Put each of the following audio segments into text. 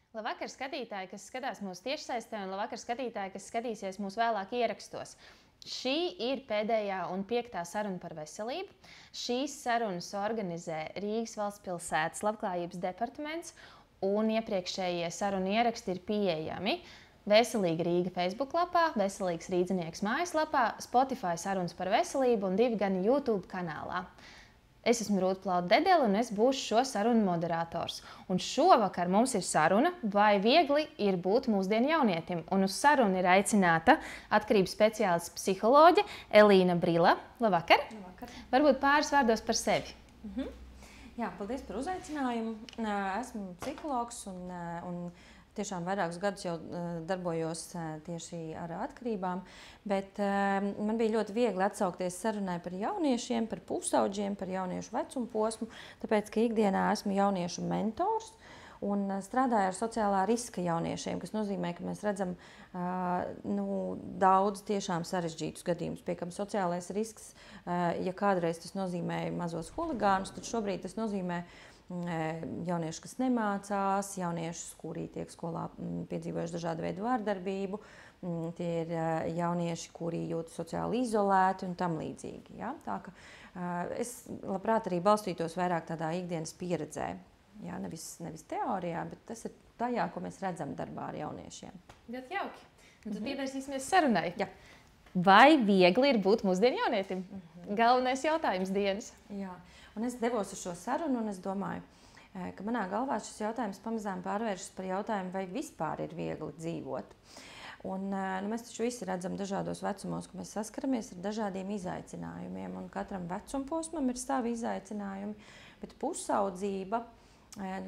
Labvakar, skatītāji, kas skatās mūsu tiešsaistē, un labvakar, skatītāji, kas skatīsies mūsu vēlāk ierakstos. Šī ir pēdējā un piektā saruna par veselību. Šīs sarunas organizē Rīgas valsts pilsētas labklājības departaments, un iepriekšējie sarunu ieraksti ir pieejami Veselīga Rīga Facebook lapā, Veselīgs Rīdzinieks mājaslapā, Spotify sarunas par veselību un 2 gan YouTube kanālā. Es esmu Rūta Plauta-Dedele, un es būšu šo sarunu moderators. Un šovakar mums ir saruna, vai viegli ir būt mūsdienu jaunietim. Un uz sarunu ir aicināta atkarības speciālists psiholoģe Elīna Brila. Labvakar! Labvakar. Varbūt pāris vārdos par sevi. Jā, paldies par uzaicinājumu. Esmu psihologs un tiešām vairākus gadus jau darbojos tieši ar atkarībām, bet man bija ļoti viegli atsaukties sarunai par jauniešiem, par pusauģiem, par jauniešu vecumu posmu, tāpēc, ka ikdienā esmu jauniešu mentors un strādāju ar sociālā riska jauniešiem, kas nozīmē, ka mēs redzam daudz tiešām sarežģītus gadījumus, pie kam sociālais risks, ja kādreiz tas nozīmēja mazos huligānus, tad šobrīd tas nozīmē jaunieši, kas nemācās, jauniešus, kuri tiek skolā piedzīvojuši dažādu veidu vārdarbību, tie ir jaunieši, kuri jūtas sociāli izolēti un tam līdzīgi. Ja? Tā ka es labprāt arī balstītos vairāk tādā ikdienas pieredzē, ja? nevis teorijā, bet tas ir tajā, ko mēs redzam darbā ar jauniešiem. Ļoti jauki. Un tad pievērsīsimies sarunai. Ja. Vai viegli ir būt mūsdienu jaunietim? Galvenais jautājums dienas. Jā. Un es devos uz šo sarunu, un es domāju, ka manā galvā šis jautājums pamazām pārvēršas par jautājumu, vai vispār ir viegli dzīvot. Un, mēs taču visi redzam dažādos vecumos, ka mēs saskaramies ar dažādiem izaicinājumiem, un katram vecumposmam ir savi izaicinājumi, bet pusaudzība,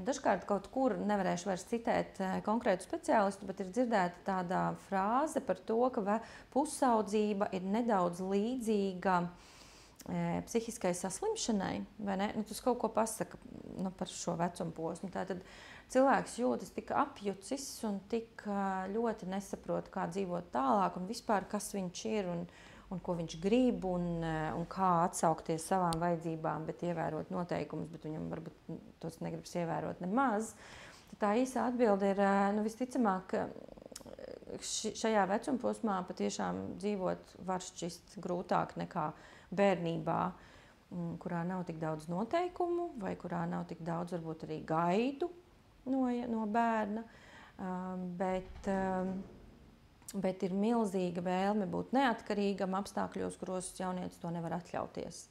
dažkārt kaut kur, nevarēšu vairs citēt konkrētu speciālistu, bet ir dzirdēta tāda frāze par to, ka pusaudzība ir nedaudz līdzīga psihiskai saslimšanai, vai ne? Tas kaut ko pasaka par šo vecumu posmu. Tātad cilvēks jūtas tik apjucis un tik ļoti nesaprot, kā dzīvot tālāk un vispār, kas viņš ir un ko viņš grib un kā atsaukties savām vajadzībām, bet ievērot noteikumus, bet viņam varbūt tos negribas ievērot nemaz. Tad tā īsā atbilde ir, visticamāk, šajā vecuma posmā patiešām dzīvot var šķist grūtāk nekā bērnībā, kurā nav tik daudz noteikumu vai kurā nav tik daudz varbūt arī gaidu no bērna, bet ir milzīga vēlme būt neatkarīgam apstākļos, kuros jaunietis to nevar atļauties.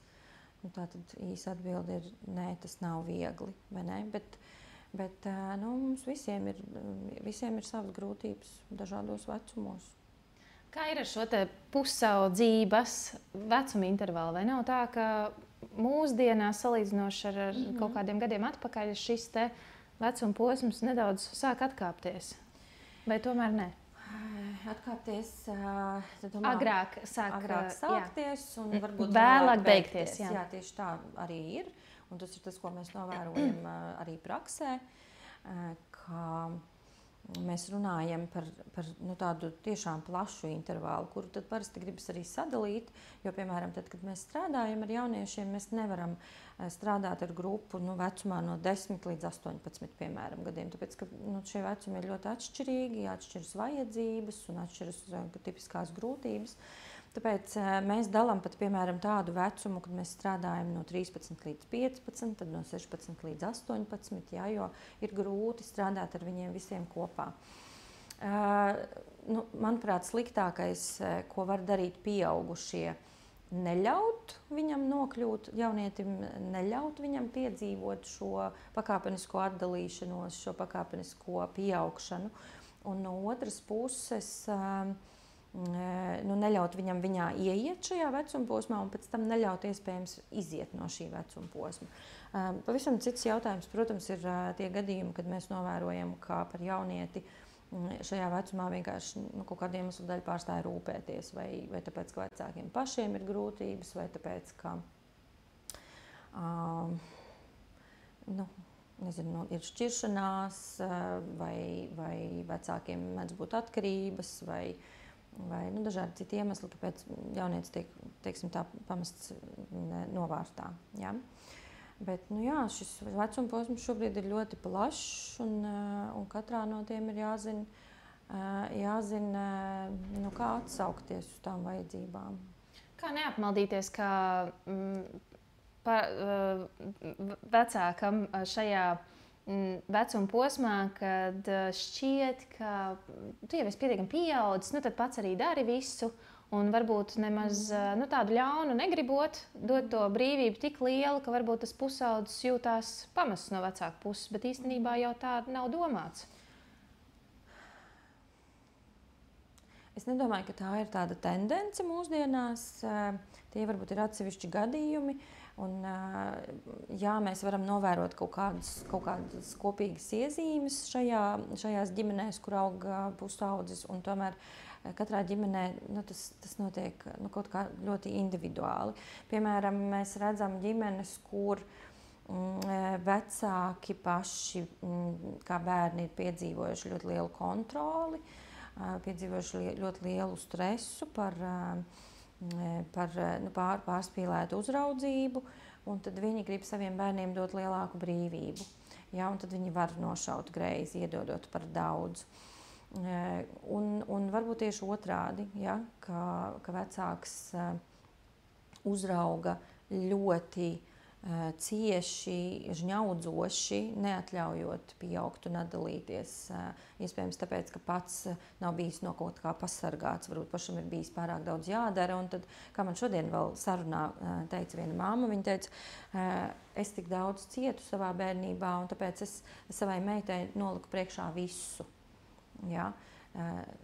Tātad īsa atbilde ir, nē, tas nav viegli, vai ne? Bet mums visiem ir savas grūtības dažādos vecumos. Kā ir ar šo te pusaudzības vecuma intervālu? Vai nav tā, ka mūsdienās salīdzinoši ar kaut kādiem gadiem atpakaļ šis te vecuma posms nedaudz sāk atkāpties? Vai tomēr ne? Atkāpties, agrāk sākties un varbūt vēlāk beigties. Jā, tieši tā arī ir. Un tas ir tas, ko mēs novērojam arī praksē, ka mēs runājam par tādu tiešām plašu intervālu, kuru tad parasti gribas arī sadalīt, jo, piemēram, tad, kad mēs strādājam ar jauniešiem, mēs nevaram strādāt ar grupu vecumā no 10 līdz 18, piemēram, gadiem, tāpēc, ka šie vecumi ir ļoti atšķirīgi, atšķiras vajadzības un atšķiras tipiskās grūtības. Tāpēc mēs dalām pat, piemēram, tādu vecumu, kad mēs strādājam no 13 līdz 15, tad no 16 līdz 18, jā, jo ir grūti strādāt ar viņiem visiem kopā. Manuprāt, sliktākais, ko var darīt pieaugušie, neļaut viņam nokļūt, jaunietim neļaut viņam piedzīvot šo pakāpenisko atdalīšanos, šo pakāpenisko pieaugšanu. Un no otras puses, neļaut viņam viņā ieiet šajā vecuma posmā un pēc tam neļaut iespējams iziet no šī vecuma posma. Pavisam cits jautājums, protams, ir tie gadījumi, kad mēs novērojam, kā par jaunieti šajā vecumā vienkārši kaut kādu iemeslu dēļ pārstāja rūpēties, vai tāpēc, ka vecākiem pašiem ir grūtības, vai tāpēc, ka ir šķiršanās, vai vecākiem mēdz būt atkarības, vai dažādi citi iemesli, kāpēc jaunietis tiek, teiksim tā, pamests novārstā. Ja? Bet, nu jā, šis vecuma posms šobrīd ir ļoti plašs, un katrā no tiem ir jāzina, nu, kā atsaukties uz tām vajadzībām. Kā neapmaldīties, kā vecākam šajā vecuma posmā, kad šķiet, ka tu jau esi pietiekami pieaudzis, nu tad pats arī dari visu. Un varbūt nemaz tādu ļaunu negribot, dot to brīvību tik lielu, ka varbūt tas pusaudzis jūtās pamests no vecāka puses, bet īstenībā jau tā nav domāts. Es nedomāju, ka tā ir tāda tendence mūsdienās. Tie varbūt ir atsevišķi gadījumi. Un, jā, mēs varam novērot kaut kādas kopīgas iezīmes šajās ģimenēs, kur aug pusaudzis. Tomēr katrā ģimenē tas notiek kaut kā ļoti individuāli. Piemēram, mēs redzam ģimenes, kur vecāki paši, kā bērni, ir piedzīvojuši ļoti lielu kontroli, piedzīvojuši ļoti lielu stresu par pārspīlētu uzraudzību, un tad viņi grib saviem bērniem dot lielāku brīvību. Ja, un tad viņi var nošaut greizi, iedodot par daudz. Un varbūt tieši otrādi, ja, ka vecāks uzrauga ļoti cieši, žņaudzoši, neatļaujot pieaugt un atdalīties. Iespējams, tāpēc, ka pats nav bijis no kaut kā pasargāts, varbūt pašam ir bijis pārāk daudz jādara. Un tad, kā man šodien vēl sarunā teica viena mamma, viņa teica, es tik daudz cietu savā bērnībā, un tāpēc es savai meitai noliku priekšā visu. Ja?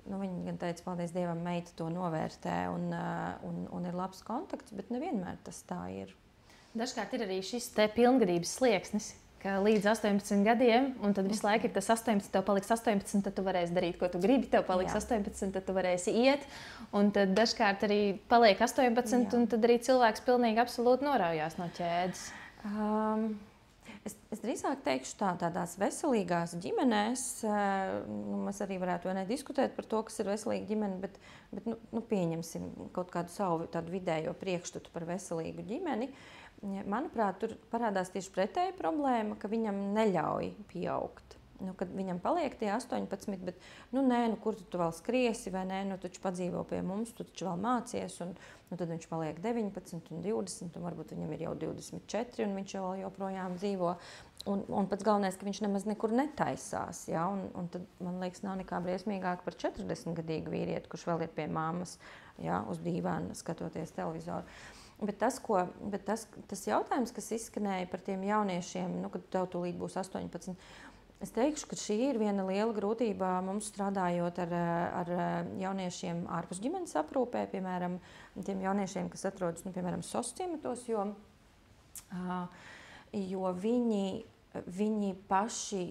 Viņa gan teica, paldies Dievam, meita to novērtē un ir labs kontakts, bet nevienmēr tas tā ir. Dažkārt ir arī šis te pilngadības slieksnis, ka līdz 18 gadiem, un tad visu laiku ir tas 18, tev paliks 18, tad tu varēsi darīt, ko tu gribi, tev paliks 18, tad tu varēsi iet, un tad dažkārt arī paliek 18, un tad arī cilvēks pilnīgi absolūti noraujās no ķēdes. Es drīzāk teikšu tādās veselīgās ģimenēs, mēs arī varētu diskutēt par to, kas ir veselīga ģimene, bet pieņemsim kaut kādu savu tādu vidējo priekšstatu par veselīgu ģimeni. Manuprāt, tur parādās tieši pretēja problēma, ka viņam neļauj pieaugt. Kad viņam paliek tie 18, bet kur tu vēl skriesi, vai nē, taču padzīvo pie mums, tu taču vēl mācies, un tad viņš paliek 19 un 20, un varbūt viņam ir jau 24, un viņš jau joprojām dzīvo. Un pats galvenais, ka viņš nemaz nekur netaisās. Ja? Un tad, man liekas, nav nekā briesmīgāk par 40-gadīgu vīrieti, kurš vēl ir pie mammas, ja, uz dīvāna skatoties televizoru. Bet tas jautājums, kas izskanēja par tiem jauniešiem, kad tev tūlīt būs 18, es teikšu, ka šī ir viena liela grūtība mums strādājot ar jauniešiem ārpus ģimenes aprūpē, piemēram, tiem jauniešiem, kas atrodas, piemēram, SOS ciematos, jo viņi paši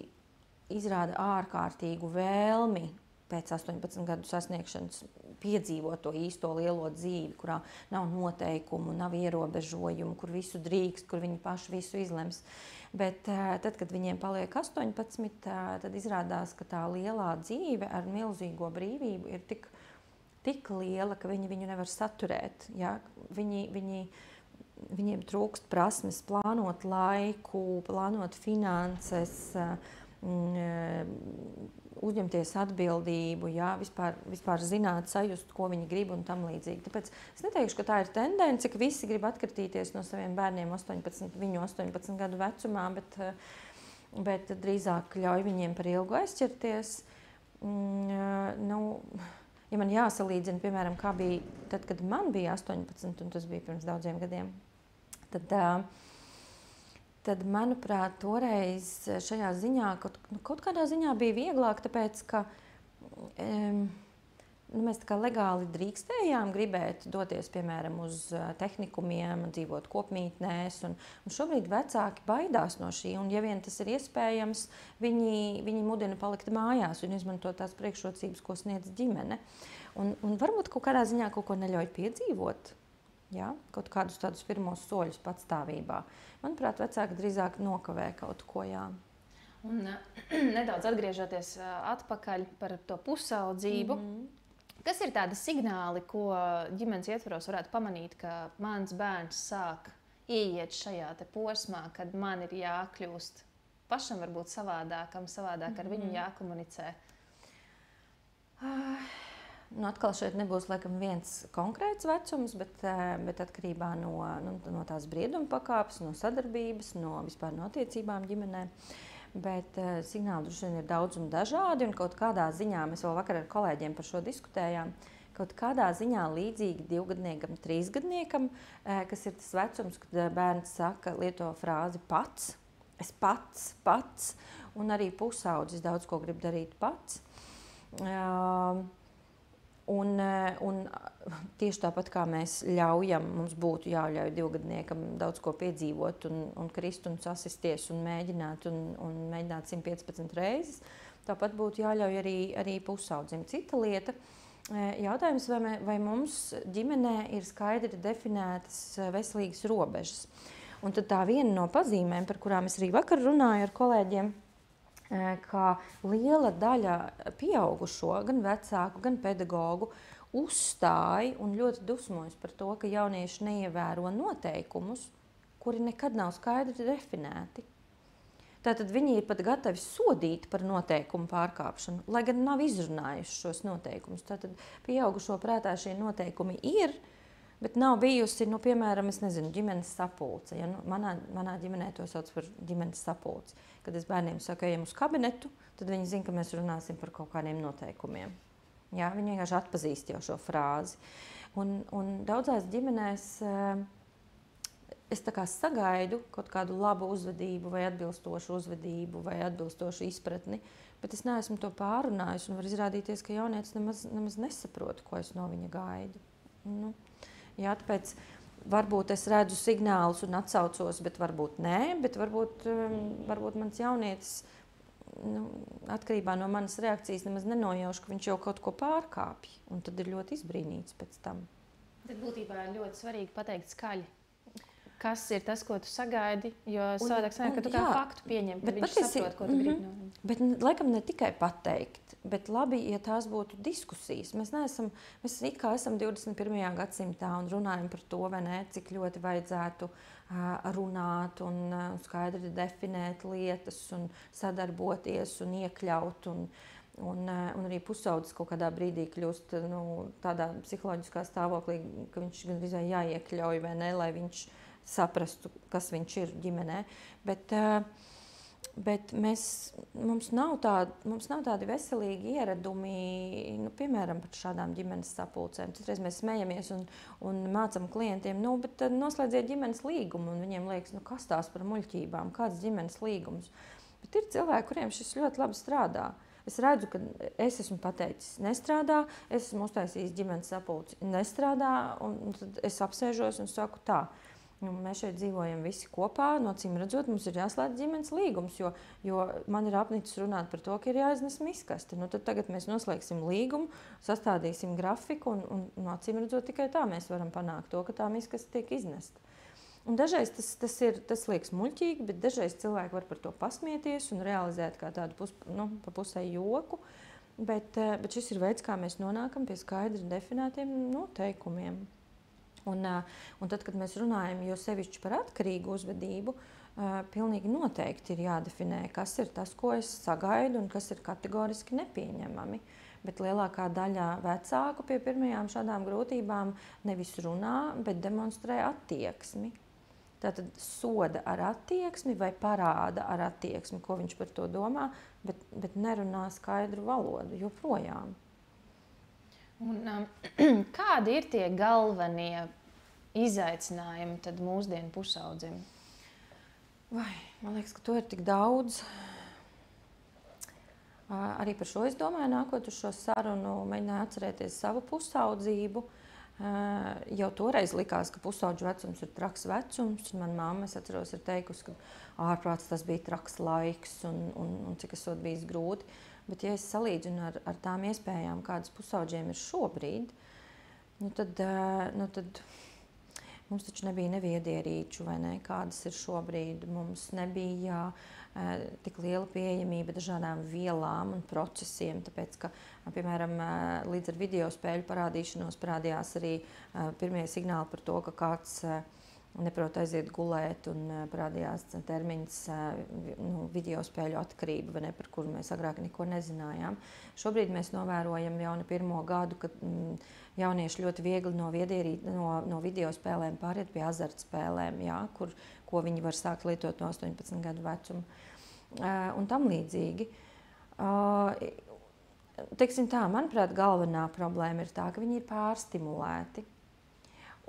izrāda ārkārtīgu vēlmi pēc 18 gadu sasniegšanas piedzīvot to īsto lielo dzīvi, kurā nav noteikumu, nav ierobežojumu, kur visu drīkst, kur viņi paši visu izlems. Bet tad, kad viņiem paliek 18, tad izrādās, ka tā lielā dzīve ar milzīgo brīvību ir tik liela, ka viņi viņu nevar saturēt. Ja? Viņiem trūkst prasmes plānot laiku, plānot finanses, uzņemties atbildību, jā, vispār zināt, sajust, ko viņi grib un tam līdzīgi. Tāpēc es neteikšu, ka tā ir tendence, ka visi grib atkritīties no saviem bērniem 18 gadu vecumā, bet drīzāk ļauj viņiem par ilgu aizķerties. Ja man jāsalīdzina, piemēram, kā bija tad, kad man bija 18, un tas bija pirms daudziem gadiem, tad manuprāt, toreiz šajā ziņā kaut kādā ziņā bija vieglāk, tāpēc, ka mēs tā kā legāli drīkstējām gribēt doties, piemēram, uz tehnikumiem, dzīvot kopmītnēs, un šobrīd vecāki baidās no šī, un ja vien tas ir iespējams, viņi mudina palikt mājās un izmantot tās priekšrocības, ko sniedz ģimene. Un varbūt kaut kādā ziņā kaut ko neļauj piedzīvot. Ja? Kaut kādus tādus pirmos soļus patstāvībā. Manuprāt, vecāki drīzāk nokavē kaut ko. Jā. Un nedaudz atgriežoties atpakaļ par to pusaudzību. Kas ir tādi signāli, ko ģimenes ietvaros varētu pamanīt, ka mans bērns sāk ieiet šajā te posmā, kad man ir jākļūst pašam varbūt savādākam, savādāk ar viņu jākomunicē? Atkal šeit nebūs laikam viens konkrēts vecums, bet atkarībā no tās brieduma pakāpes, no sadarbības, no vispār no attiecībām ģimenē. Bet signāli droši vien ir daudz un dažādi, un kaut kādā ziņā mēs vēl vakar ar kolēģiem par šo diskutējām. Kaut kādā ziņā līdzīgi 2-gadniekam, 3-gadniekam, kas ir tas vecums, kad bērns lieto frāzi pats, es pats, un arī pusaudzis daudz ko grib darīt pats. Un tieši tāpat kā mēs ļaujam, mums būtu jāļauj 2-gadniekam daudz ko piedzīvot un krist un sasisties un mēģināt 115 reizes, tāpat būtu jāļauj arī pusaudzim. Cita lieta, jautājums, vai mums ģimenē ir skaidri definētas veselīgas robežas. Un tad tā viena no pazīmēm, par kurām es arī vakar runāju ar kolēģiem, ka liela daļa pieaugušo, gan vecāku, gan pedagogu uzstāja un ļoti dusmojas par to, ka jaunieši neievēro noteikumus, kuri nekad nav skaidri definēti. Tātad viņi ir pat gatavi sodīt par noteikumu pārkāpšanu, lai gan nav izrunājuši šos noteikumus. Tātad pieaugušo prātā šie noteikumi ir, bet nav bijusi, piemēram, ģimenes sapulce. Ja, manā ģimenē to sauc par ģimenes sapulci. Kad es bērniem saku, ejam uz kabinetu, tad viņi zina, ka mēs runāsim par kaut kādiem noteikumiem. Ja, viņi vienkārši atpazīst jau šo frāzi. Un daudzās ģimenēs es tā kā sagaidu kaut kādu labu uzvedību vai atbilstošu uzvedību vai atbilstošu izpratni, bet es neesmu to pārunājusi un var izrādīties, ka jaunietis nemaz nesaprot, ko es no viņa gaidu. Jā, tāpēc varbūt es redzu signālus un atsaucos, bet varbūt nē, bet varbūt mans jaunietis atkarībā no manas reakcijas nemaz nenojauš, ka viņš jau kaut ko pārkāpj, un tad ir ļoti izbrīnīts pēc tam. Tad būtībā ir ļoti svarīgi pateikt skaļi, kas ir tas, ko tu sagaidi, jo savādāk sanāk, ka tu kā faktu pieņem, ka viņš saprot, ko tu gribi no viņa. Bet laikam ne tikai pateikt, bet labi, ja tās būtu diskusijas. Mēs it kā esam 21. gadsimtā un runājam par to, vai ne, cik ļoti vajadzētu runāt un skaidri definēt lietas un sadarboties un iekļaut un arī pusaudzis kaut kādā brīdī kļūst tādā psiholoģiskā stāvoklī, ka viņš gandrīz vai jāiekļauj, vai ne, lai viņš saprastu, kas viņš ir ģimenē. Bet mums nav tādi veselīgi ieradumi, piemēram, par šādām ģimenes sapulcēm. Citreiz mēs smejamies un mācam klientiem, bet noslēdziet ģimenes līgumu, un viņiem liekas, kas tās par muļķībām, kāds ģimenes līgums. Bet ir cilvēki, kuriem šis ļoti labi strādā. Es redzu, ka es esmu pateicis, nestrādā, es esmu uztaisījis ģimenes sapulci, nestrādā, un tad es apsēžos un saku tā. Mēs šeit dzīvojam visi kopā, no cīm redzot, mums ir jāslēdz ģimenes līgums, jo man ir apnicis runāt par to, ka ir jāiznes miskasti. Tad tagad mēs noslēgsim līgumu, sastādīsim grafiku, un no cīm redzot tikai tā mēs varam panākt to, ka tā miskasti tiek iznesta. Un dažreiz tas liekas muļķīgi, bet dažreiz cilvēki var par to pasmieties un realizēt kā tādu pa pusē joku. Bet šis ir veids, kā mēs nonākam pie skaidri definētiem noteikumiem. Un tad, kad mēs runājam jo sevišķi par atkarīgu uzvedību, pilnīgi noteikti ir jādefinē, kas ir tas, ko es sagaidu un kas ir kategoriski nepieņemami. Bet lielākā daļa vecāku pie pirmajām šādām grūtībām nevis runā, bet demonstrē attieksmi. Tātad soda ar attieksmi vai parāda ar attieksmi, ko viņš par to domā, bet nerunā skaidru valodu joprojām. Un, kādi ir tie galvenie izaicinājumi tad mūsdienu pusaudzim? Man liekas, ka to ir tik daudz. Arī par šo es domāju, nākot uz šo sarunu, mēģināju atcerēties savu pusaudzību. Jau toreiz likās, ka pusaudžu vecums ir traks vecums. Mana mamma, es atceros, ir teikusi, ka ārprāts tas bija traks laiks un cik esot bijis grūti. Bet, ja es salīdzinu ar tām iespējām, kādas pusaudžiem ir šobrīd, tad mums taču nebija neviedierīču, vai ne, kādas ir šobrīd. Mums nebija tik liela pieejamība dažādām vielām un procesiem, tāpēc, ka, piemēram, līdz ar video spēļu parādīšanos parādījās arī pirmie signāli par to, ka kāds neprot aiziet gulēt, un parādījās termins video spēļu atkarība, vai ne, par kuru mēs agrāk neko nezinājām. Šobrīd mēs novērojam jau ne pirmo gadu, kad jaunieši ļoti viegli no video spēlēm pāriet pie azartspēlēm, jā, ko viņi var sākt lietot no 18 gadu vecuma un tam līdzīgi. Teiksim tā, manuprāt, galvenā problēma ir tā, ka viņi ir pārstimulēti.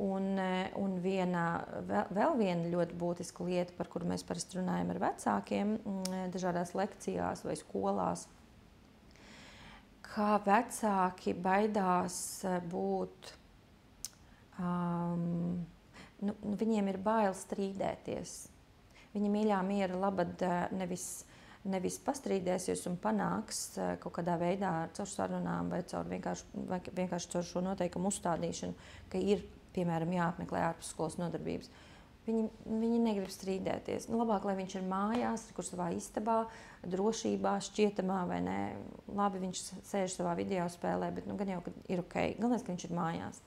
Un vēl viena ļoti būtiska lieta, par kuru mēs parasti runājam ar vecākiem dažādās lekcijās vai skolās, kā vecāki baidās būt, viņiem ir bail strīdēties. Viņi mīļā miera labad nevis pastrīdēsies un panāks kaut kādā veidā caur sarunām vai vienkārši caur šo noteikumu uzstādīšanu, ka ir, piemēram, jāapmeklē ārpusskolas nodarbības. Viņi negrib strīdēties. Labāk, lai viņš ir mājās, kur savā istabā, drošībā, šķietamā vai ne. Labi, viņš sēž savā video spēlē, bet gan jau, ka ir ok. Galvenais, ka viņš ir mājās.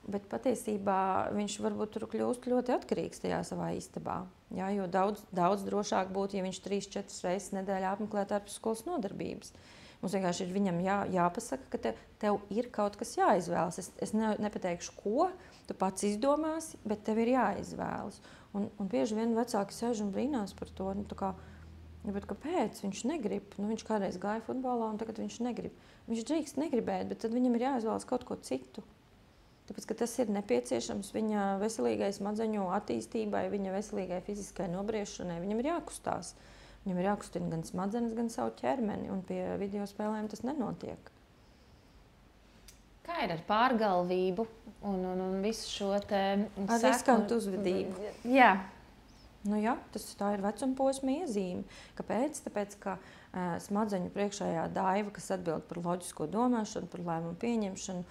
Bet patiesībā viņš varbūt tur kļūst ļoti atkarīgs tajā savā istabā. Jā, jo daudz drošāk būtu, ja viņš 3-4 reizes nedēļā apmeklētu ārpusskolas nodarbības. Mums vienkārši ir viņam jāpasaka, ka tev ir kaut kas jāizvēlas. Es nepateikšu, ko tu pats izdomāsi, bet tev ir jāizvēlas. Un bieži vien vecāki sēž un brīnās par to. Bet kāpēc viņš negrib? Viņš kādreiz gāja futbolā un tagad viņš negrib. Viņš drīkst negribēt, bet tad viņam ir jāizvēlas kaut ko citu. Tāpēc, ka tas ir nepieciešams viņa veselīgai smadzeņu attīstībai, viņa veselīgai fiziskai nobriešanai. Viņam ir jākustās. Viņam ir jākustina gan smadzenes, gan savu ķermeni, un pie video spēlēm tas nenotiek. Kā ir ar pārgalvību un visu šo te ar riskantu uzvedību? Jā. Jā, tā ir vecumposma iezīme. Kāpēc? Tāpēc, ka smadzeņu priekšējā daiva, kas atbild par loģisko domāšanu, par lēmumu pieņemšanu,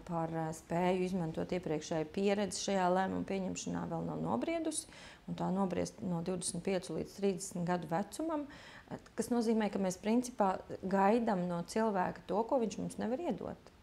par spēju izmantot iepriekšēju pieredzi šajā lēmumu pieņemšanā vēl nav nobriedusi, un tā nobriest no 25 līdz 30 gadu vecumam, kas nozīmē, ka mēs principā gaidām no cilvēka to, ko viņš mums nevar iedot.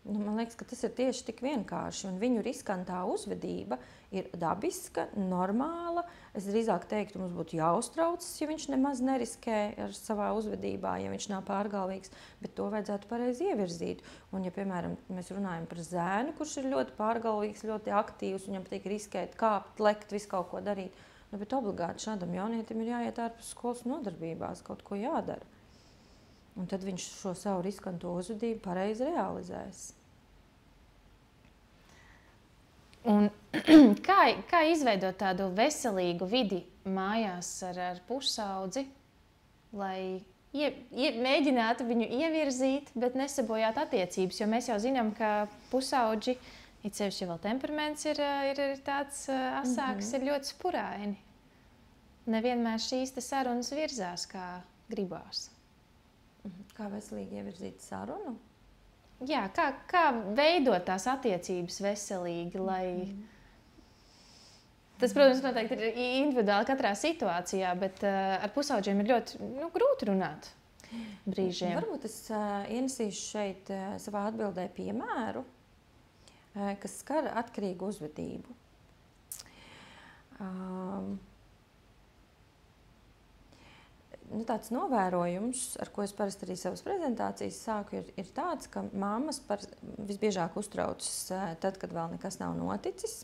Man liekas, ka tas ir tieši tik vienkārši, un viņu riskantā uzvedība ir dabiska, normāla. Es drīzāk teiktu, mums būtu jāuztraucas, ja viņš nemaz neriskē ar savā uzvedībā, ja viņš nav pārgalvīgs, bet to vajadzētu pareizi ievirzīt. Un ja, piemēram, mēs runājam par zēnu, kurš ir ļoti pārgalvīgs, ļoti aktīvs, viņam patīk riskēt, kāpt, lekt, visu kaut ko darīt, bet obligāti šādam jaunietim ir jāiet ārpus skolas nodarbībās, kaut ko jādara. Un tad viņš šo savu riskanto uzvedību pareizi realizēs. Un kā izveidot tādu veselīgu vidi mājās ar pusaudzi, lai mēģinātu viņu ievirzīt, bet nesabojāt attiecības? Jo mēs jau zinām, ka pusauģi, it sevišķi, ja vēl temperaments ir tāds asāks, ir ļoti spuraini. Nevienmēr šīs sarunas virzās, kā gribās. Kā veselīgi ievirzīt sarunu? Jā, kā veidot tās attiecības veselīgi, lai... Tas, protams, noteikti ir individuāli katrā situācijā, bet ar pusaudžiem ir ļoti grūti runāt brīžiem. Varbūt es ienesīšu šeit savā atbildē piemēru, kas skar atkarīgu uzvedību. Tāds novērojums, ar ko es parasti arī savas prezentācijas sāku, ir tāds, ka mammas visbiežāk uztraucas tad, kad vēl nekas nav noticis.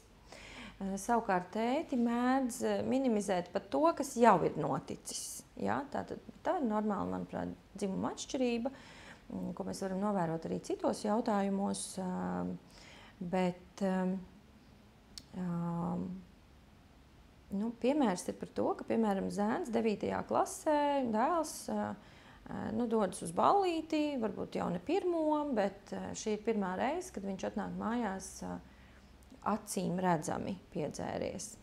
Savukārt tēti mēdz minimizēt pat to, kas jau ir noticis. Ja? Tā ir normāla, manuprāt, dzimuma atšķirība, ko mēs varam novērot arī citos jautājumos. Bet piemērs ir par to, ka, piemēram, zēns 9. klasē, dēls dodas uz ballīti, varbūt jau ne pirmo, bet šī ir pirmā reize, kad viņš atnāk mājās acīm redzami piedzēries.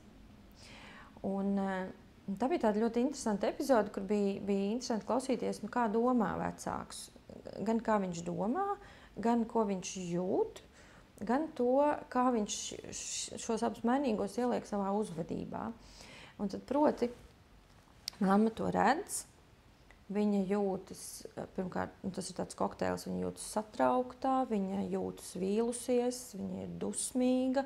Un tā bija tāda ļoti interesanta epizode, kur bija interesanti klausīties, kā domā vecāks. Gan kā viņš domā, gan ko viņš jūt, gan to, kā viņš šos abus mainīgos ieliek savā uzvedībā. Un tad, proti, mamma to redz, Viņa jūtas, pirmkārt, tas ir tāds kokteils, viņa jūtas satrauktā, viņa jūtas vīlusies, viņa ir dusmīga,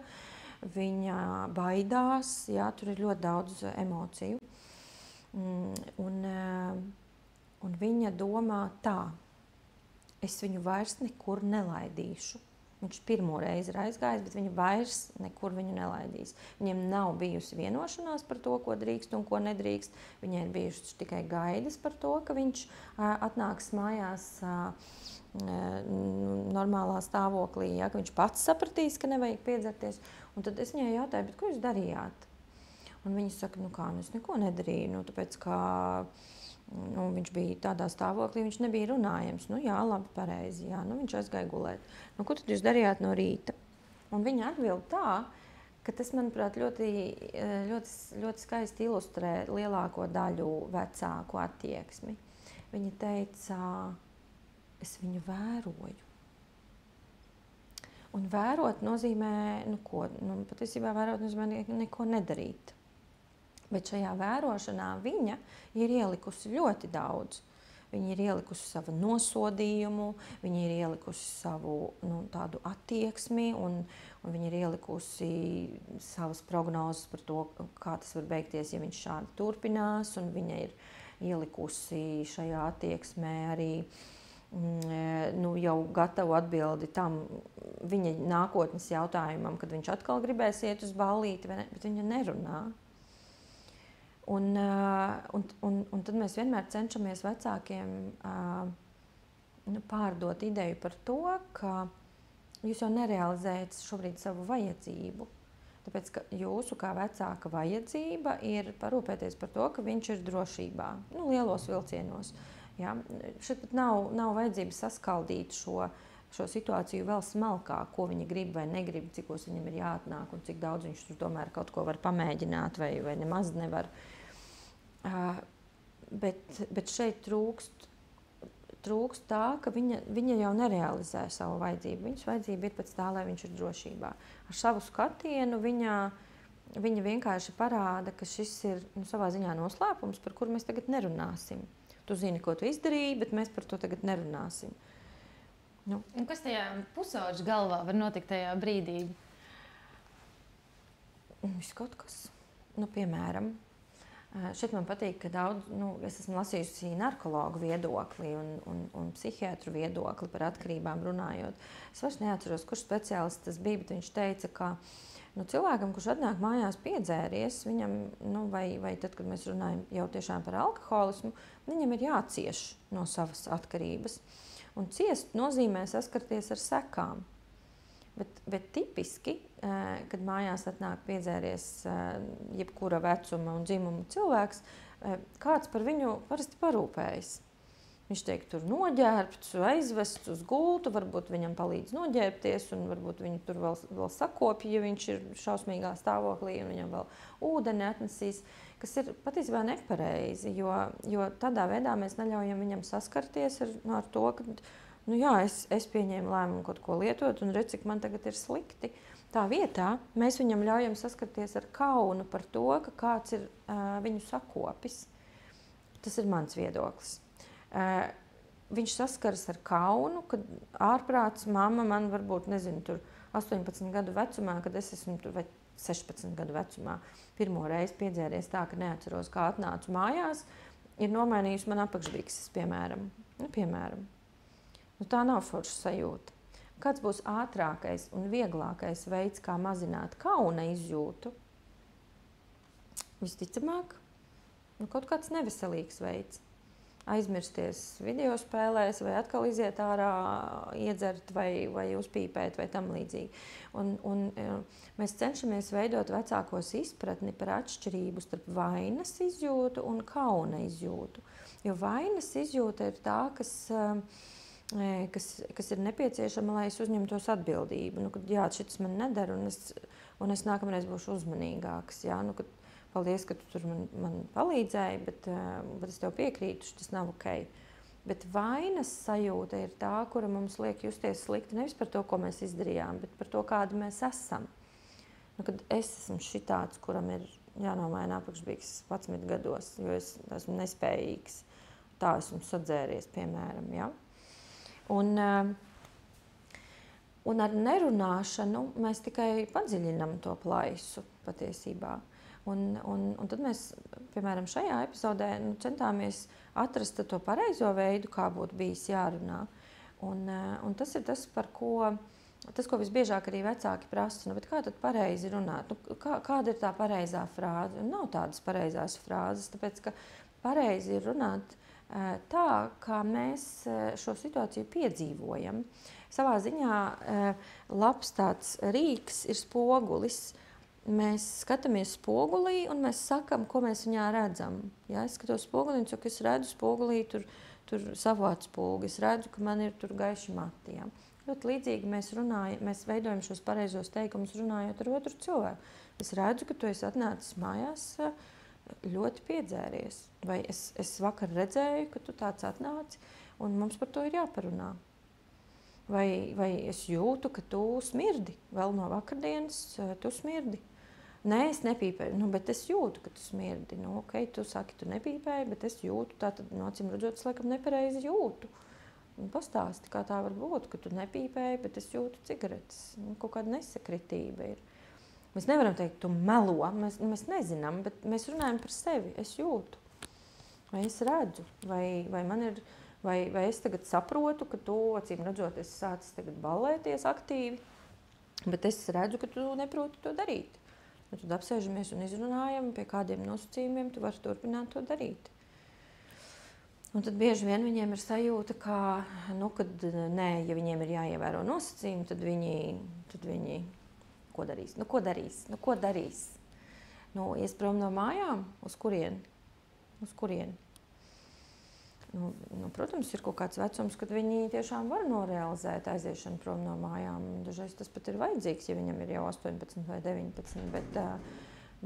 viņa baidās, jā, tur ir ļoti daudz emociju. Un viņa domā tā, es viņu vairs nekur nelaidīšu. Viņš pirmo reizi ir aizgājis, bet viņa vairs nekur viņu nelaidīs. Viņiem nav bijusi vienošanās par to, ko drīkst un ko nedrīkst. Viņai ir bijušas tikai gaidas par to, ka viņš atnāks mājās normālā stāvoklī, ja, ka viņš pats sapratīs, ka nevajag piedzerties. Un tad es viņai jautāju, bet ko jūs darījāt? Un viņa saka, es neko nedarīju, tāpēc, ka viņš bija tādā stāvoklī, viņš nebija runājams. Jā, labi, pareizi, jā, viņš aizgāja gulēt. Ko tad jūs darījāt no rīta? Un viņa atbild tā, ka tas, manuprāt, ļoti skaisti ilustrē lielāko daļu vecāku attieksmi. Viņa teica, es viņu vēroju. Un vērot nozīmē, ko? Patiesībā vērot nozīmē neko nedarīt. Bet šajā vērošanā viņa ir ielikusi ļoti daudz. Viņa ir ielikusi savu nosodījumu, viņa ir ielikusi savu tādu attieksmi, un viņa ir ielikusi savas prognozes par to, kā tas var beigties, ja viņš šādi turpinās. Un viņa ir ielikusi šajā attieksmē arī jau gatavu atbildi tam viņa nākotnes jautājumam, kad viņš atkal gribēs iet uz ballīti, bet viņa nerunā. Un tad mēs vienmēr cenšamies vecākiem pārdot ideju par to, ka jūs jau nerealizējat šobrīd savu vajadzību. Tāpēc, ka jūsu kā vecāka vajadzība ir parūpēties par to, ka viņš ir drošībā, lielos vilcienos. Ja? Šeit pat nav vajadzības saskaldīt šo situāciju vēl smalkāk, ko viņa grib vai negrib, cikos viņam ir jāatnāk un cik daudz viņš tur tomēr kaut ko var pamēģināt vai nemaz nevar. Bet šeit trūkst tā, ka viņa jau nerealizē savu vajadzību. Viņas vajadzība ir pēc tā, lai viņš ir drošībā. Ar savu skatienu viņa vienkārši parāda, ka šis ir savā ziņā noslēpums, par kuru mēs tagad nerunāsim. Tu zini, ko tu izdarīji, bet mēs par to tagad nerunāsim. Un kas tajā pusauģa galvā var notikt tajā brīdī? Viss kaut kas. Piemēram, šeit man patīk, ka daudz, es esmu lasījusi narkologu viedokli un psihiatru viedokli par atkarībām runājot. Es vairs neatceros, kurš speciālists tas bija, bet viņš teica, ka cilvēkam, kurš atnāk mājās piedzēries, viņam, vai tad, kad mēs runājam jau tiešām par alkoholismu, viņam ir jācieš no savas atkarības. Un ciest nozīmē saskarties ar sekām. Bet tipiski, kad mājās atnāk piedzēries jebkura vecuma un dzimuma cilvēks, kāds par viņu parasti parūpējas. Viņš tiek tur noģērbts, aizvests uz gultu, varbūt viņam palīdz noģērbties, un varbūt viņu tur vēl sakopja, ja viņš ir šausmīgā stāvoklī, un viņam vēl ūdeni atnesīs, kas ir patiesībā nepareizi, jo tādā veidā mēs neļaujam viņam saskarties ar to, ka es pieņēmu lēmumu kaut ko lietot, un redz, cik man tagad ir slikti. Tā vietā mēs viņam ļaujam saskarties ar kaunu par to, ka kāds ir viņu sakopis. Tas ir mans viedoklis. Viņš saskaras ar kaunu, kad ārprāts mamma man varbūt, tur 18 gadu vecumā, kad es esmu tur, vai 16 gadu vecumā, pirmo reizi piedzēries tā, ka neatceros, kā atnācu mājās, ir nomainījusi man apakšbikses, piemēram. Tā nav forša sajūta. Kāds būs ātrākais un vieglākais veids, kā mazināt kauna izjūtu? Visticamāk, kaut kāds neveselīgs veids. Aizmirsties video spēlēs, vai atkal iziet ārā, iedzert, vai uzpīpēt, vai tam līdzīgi. Un mēs cenšamies veidot vecākos izpratni par atšķirību starp vainas izjūtu un kauna izjūtu. Jo vainas izjūta ir tā, kas ir nepieciešama, lai es uzņemtos atbildību. Kad šis man nedara, un es nākamreiz būšu uzmanīgāks. Paldies, ka tu tur man palīdzēji, bet es tev piekrītu, tas nav ok. Bet vainas sajūta ir tā, kura mums liek justies slikti nevis par to, ko mēs izdarījām, bet par to, kādi mēs esam. Kad es esmu šitāds, kuram ir jānomaina apakšbikses 11 gados, jo es esmu nespējīgs. tā esmu sadzēries, piemēram. Ja? Un ar nerunāšanu mēs tikai padziļinām to plaisu patiesībā. Un tad mēs, piemēram, šajā epizodē centāmies atrast to pareizo veidu, kā būtu bijis jārunā. Un tas ir tas, ko visbiežāk arī vecāki prasa. Kā tad pareizi runāt? Kāda ir tā pareizā frāze? Un nav tādas pareizās frāzes, tāpēc ka pareizi ir runāt tā, kā mēs šo situāciju piedzīvojam. Savā ziņā labs tāds rīks ir spogulis. Mēs skatāmies spogulī un mēs sakam, ko mēs viņā redzam. Ja es skatos spogulī, un es redzu spogulī tur savu atspulgu, es redzu, ka man ir tur gaiši mati. Ja? Ļoti līdzīgi mēs veidojam šos pareizos teikumus runājot ar otru cilvēku. Es redzu, ka tu esi atnācis mājās ļoti piedzēries. Vai es vakar redzēju, ka tu tāds atnāci, un mums par to ir jāparunā. Vai es jūtu, ka tu smirdi, vēl no vakardienas tu smirdi. Nē, es nepīpēju, bet es jūtu, ka tu smirdi. Okay, tu saki, tu nepīpēji, bet es jūtu, tātad, acīm redzot, es laikam nepareizi jūtu. Un pastāsti, kā tā var būt, ka tu nepīpēji, bet es jūtu cigaretes. Kaut kāda nesakritība ir. Mēs nevaram teikt, tu melo, mēs nezinām, bet mēs runājam par sevi. Es jūtu, vai es redzu, vai es tagad saprotu, ka tu, acīm redzot, esi sācis tagad ballēties aktīvi, bet es redzu, ka tu neproti to darīt. Tad apsēžamies un izrunājam, pie kādiem nosacījumiem tu vari turpināt to darīt. Un tad bieži vien viņiem ir sajūta, ka, kad nē, ja viņiem ir jāievēro nosacījumi, tad viņi ko darīs? Ko darīs? Ies prom no mājām? Uz kurieni? Protams, ir kaut kāds vecums, kad viņi tiešām var norealizēt aiziešanu prom no mājām. Dažreiz tas pat ir vajadzīgs, ja viņam ir jau 18 vai 19,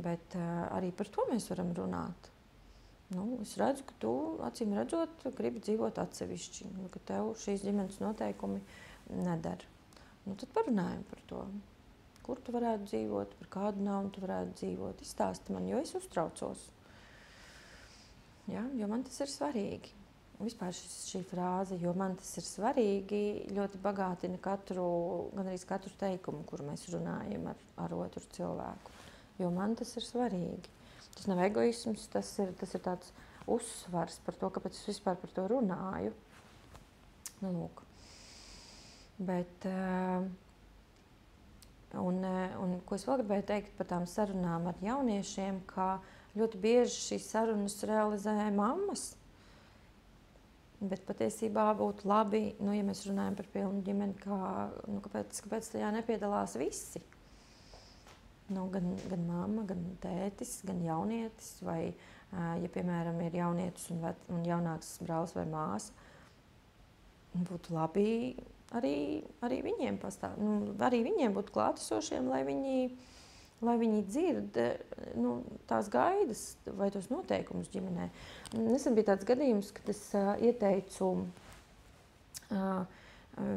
bet arī par to mēs varam runāt. Es redzu, ka tu, acīm redzot, gribi dzīvot atsevišķi, ka tev šīs ģimenes noteikumi nedara. Tad parunājam par to, kur tu varētu dzīvot, par kādu naudu tu varētu dzīvot. Izstāsti man, jo es uztraucos. Ja, jo man tas ir svarīgi. Vispār šī frāze, jo man tas ir svarīgi, ļoti bagātina gandrīz katru teikumu, kuru mēs runājam ar otru cilvēku. Jo man tas ir svarīgi. Tas nav egoisms, tas ir tāds uzsvars par to, kāpēc es vispār par to runāju. Lūk. Bet, un ko es vēl gribēju teikt par tām sarunām ar jauniešiem, ka ļoti bieži šīs sarunas realizē mammas. Bet patiesībā būtu labi, ja mēs runājam par pilnu ģimeni, kāpēc tajā nepiedalās visi? Gan mamma, gan tētis, gan jaunietis, vai, ja, piemēram, ir jaunietis un jaunāks brālis vai māsa, būtu labi arī viņiem arī viņiem būt klātesošiem, lai viņi dzird tās gaidas vai tos noteikumus ģimenē. Nesen bija tāds gadījums, kad es ieteicu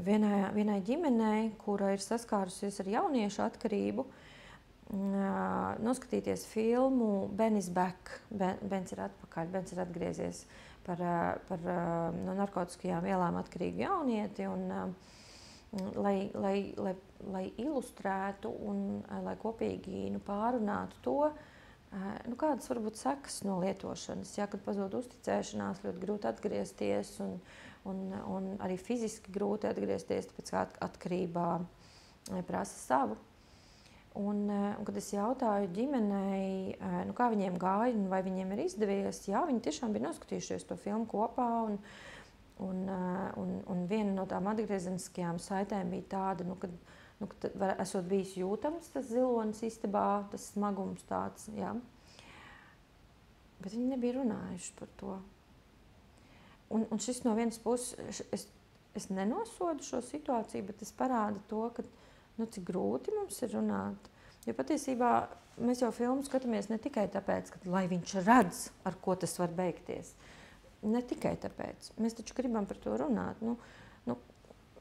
vienai ģimenei, kura ir saskārusies ar jauniešu atkarību, noskatīties filmu Ben is back. Bens ir atpakaļ, Bens ir atgriezies par no narkotiskajām vielām atkarīgu jaunieti. Lai ilustrētu un lai kopīgi pārunātu to, kādas var būt sekas no lietošanas. Ja, kad pazūd uzticēšanās, ļoti grūti atgriezties un arī fiziski grūti atgriezties, tāpēc kā atkarībā prasa savu. Un kad es jautāju ģimenei, kā viņiem gāja un vai viņiem ir izdevies, jā, viņi tiešām bija noskatījušies to filmu kopā. Un viena no tām atgriezeniskajām saitēm bija tāda, kad esot bijis jūtams tas zilonis istabā, tas smagums tāds, jā. Bet viņi nebija runājuši par to. Un šis no vienas puses, es nenosodu šo situāciju, bet es parādu to, ka, cik grūti mums ir runāt. Jo patiesībā mēs jau filmu skatāmies ne tikai tāpēc, lai viņš redz, ar ko tas var beigties. Ne tikai tāpēc. Mēs taču gribam par to runāt.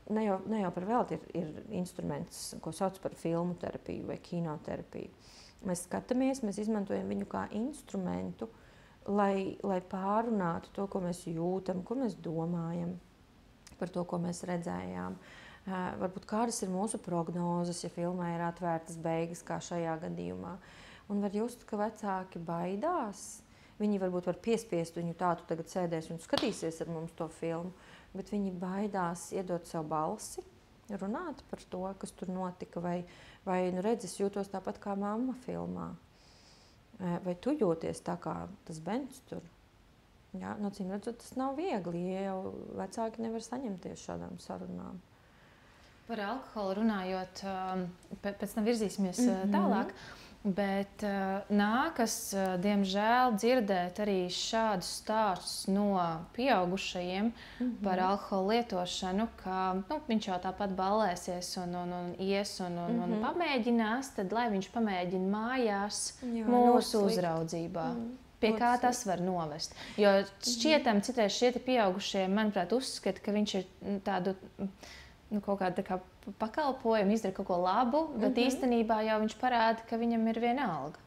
Ne jau par velti ir instruments, ko sauc par filmu terapiju vai kinoterapiju. Mēs skatāmies, mēs izmantojam viņu kā instrumentu, lai pārunātu to, ko mēs jūtam, ko mēs domājam par to, ko mēs redzējām. Varbūt kādas ir mūsu prognozes, ja filmā ir atvērtas beigas, kā šajā gadījumā. Un var just, ka vecāki baidās. Viņi varbūt var piespiest viņu tā, tu tagad sēdēs un skatīsies ar mums to filmu, bet viņi baidās iedot sev balsi, runāt par to, kas tur notika, vai nu redz, es jūtos tāpat kā mamma filmā. Vai tu jūties tā kā tas bērns tur? Jā, no cīm redzot, tas nav viegli, ja jau vecāki nevar saņemties šādām sarunām. Par alkoholu runājot, pēc tam virzīsimies tālāk. Bet nākas, diemžēl, dzirdēt arī šādus stāstus no pieaugušajiem par alkohola lietošanu, ka viņš jau tāpat ballēsies un ies un pamēģinās, tad lai viņš pamēģina mājās mūsu uzraudzībā. Pie kā tas var novest? Jo šķietam citreiz šie pieaugušie, manuprāt, uzskata, ka viņš ir tādu kaut kāda kā pakalpojumu, izdara kaut ko labu, bet īstenībā jau viņš parāda, ka viņam ir viena alga.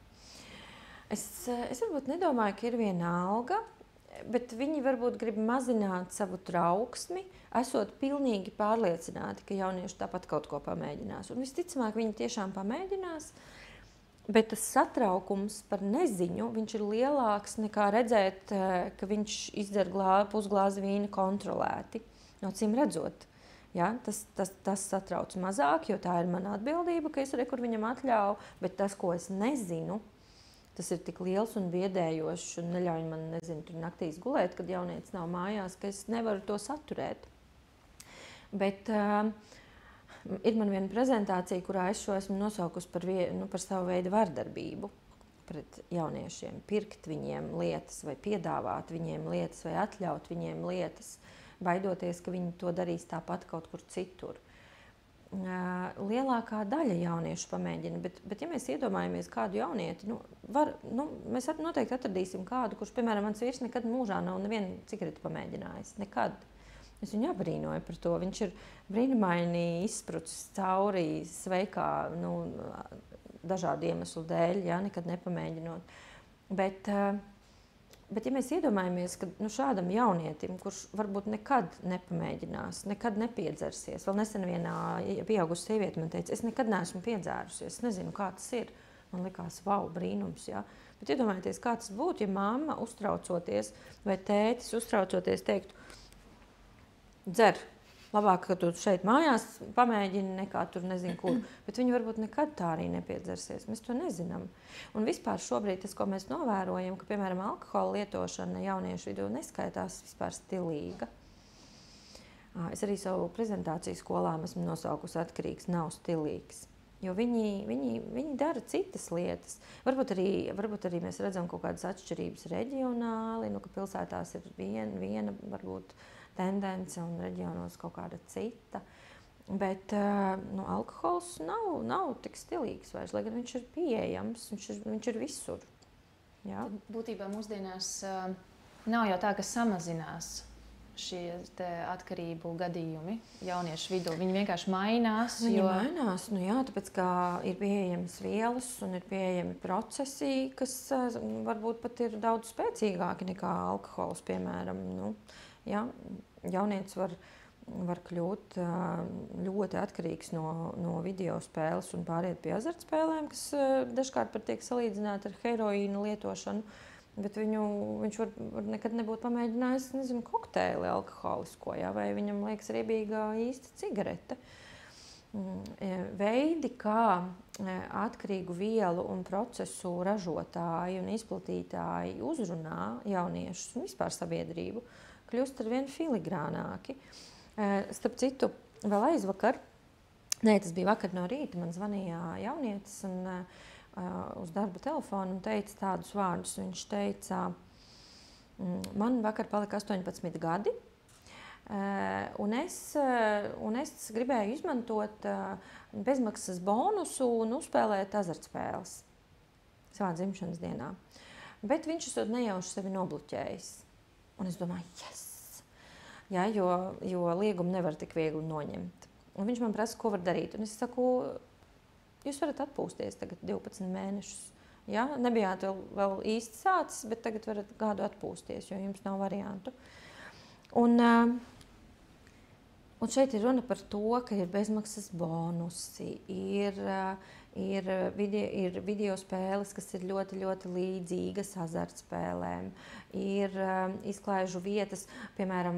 Es varbūt nedomāju, ka ir viena alga, bet viņi varbūt grib mazināt savu trauksmi, esot pilnīgi pārliecināti, ka jaunieši tāpat kaut ko pamēģinās. Un visticamāk, viņi tiešām pamēģinās, bet tas satraukums par neziņu, viņš ir lielāks nekā redzēt, ka viņš izdzer pusglāzi vīna kontrolēti. No cīm redzot. Ja, tas satrauc mazāk, jo tā ir mana atbildība, ka es rekur viņam atļauju, bet tas, ko es nezinu, tas ir tik liels un biedējošs un neļauj man, tur naktīs gulēt, kad jaunietis nav mājās, ka es nevaru to saturēt. Bet ir man viena prezentācija, kurā es šo esmu nosaukusi par savu veidu vardarbību pret jauniešiem, pirkt viņiem lietas vai piedāvāt viņiem lietas vai atļaut viņiem lietas, baidoties, ka viņi to darīs tāpat kaut kur citur. Lielākā daļa jauniešu pamēģina, bet ja mēs iedomājamies kādu jaunieti, mēs noteikti atradīsim kādu, kurš, piemēram, mans vīrs nekad mūžā nav nevienu cigareti pamēģinājis. Nekad. Es viņu abrīnoju par to. Viņš ir brīnumaini izsprucis cauri sveikā, dažādu iemeslu dēļ, nekad nepamēģinot. Bet ja mēs iedomājamies, ka šādam jaunietim, kurš varbūt nekad nepamēģinās, nekad nepiedzersies, vēl nesen vienā pieauguša sieviete man teica, es nekad neesmu piedzērusies, es nezinu, kā tas ir. Man likās, vau, brīnums, ja? Bet iedomājieties, kā tas būtu, ja mamma uztraucoties vai tētis uztraucoties teiktu, dzer, labāk, ka tu šeit mājās pamēģini nekā tur nezinu kur. Bet viņi varbūt nekad tā arī nepiedzersies. Mēs to nezinām. Un vispār šobrīd tas, ko mēs novērojam, ka, piemēram, alkohola lietošana jauniešu vidū neskaitās vispār stilīga. Es arī savu prezentāciju skolām esmu nosaukusi atkarīgs, nav stilīgs. Jo viņi dara citas lietas. Varbūt arī mēs redzam kaut kādas atšķirības reģionāli, ka pilsētās ir viena varbūt tendence un reģionos kaut kāda cita. Bet alkohols nav tik stilīgs vairs, lai gan viņš ir pieejams, viņš ir visur. Jā. Būtībā mūsdienās nav jau tā, ka samazinās šie atkarību gadījumi jauniešu vidū. Viņi vienkārši mainās. Viņi mainās, tāpēc, ka ir pieejamas vielas un ir pieejami procesi, kas varbūt pat ir daudz spēcīgāki nekā alkohols, piemēram. Jaunietis var kļūt ļoti atkarīgs no video spēles un pāriet pie azartspēlēm, kas dažkārt pat tiek salīdzināti ar heroīnu lietošanu. Bet viņš var nekad nebūt pamēģinājis, kokteili alkoholisko, vai viņam liekas riebīga īsta cigarete. Veidi, kā atkarīgu vielu un procesu ražotāji un izplatītāji uzrunā jauniešus un vispār sabiedrību, kļūst arvien filigrānāki. Starp citu, vēl aizvakar, tas bija vakar no rīta, man zvanīja jaunietis un uz darba telefonu un teica tādus vārdus. Viņš teica, man vakar palika 18 gadi, un es gribēju izmantot bezmaksas bonusu un uzspēlēt azartspēles savā dzimšanas dienā. Bet viņš esot nejauši sevi nobluķējis. Un es domāju, yes! Ja, jo liegumu nevar tik viegli noņemt. Un viņš man prasa, ko var darīt. Un es saku, jūs varat atpūsties tagad 12 mēnešus. Ja? Nebijāt vēl īsti sācis, bet tagad varat gadu atpūsties, jo jums nav variantu. Un šeit ir runa par to, ka ir bezmaksas bonusi, ir video spēles, kas ir ļoti, ļoti līdzīgas azartspēlēm, ir izklaižu vietas, piemēram,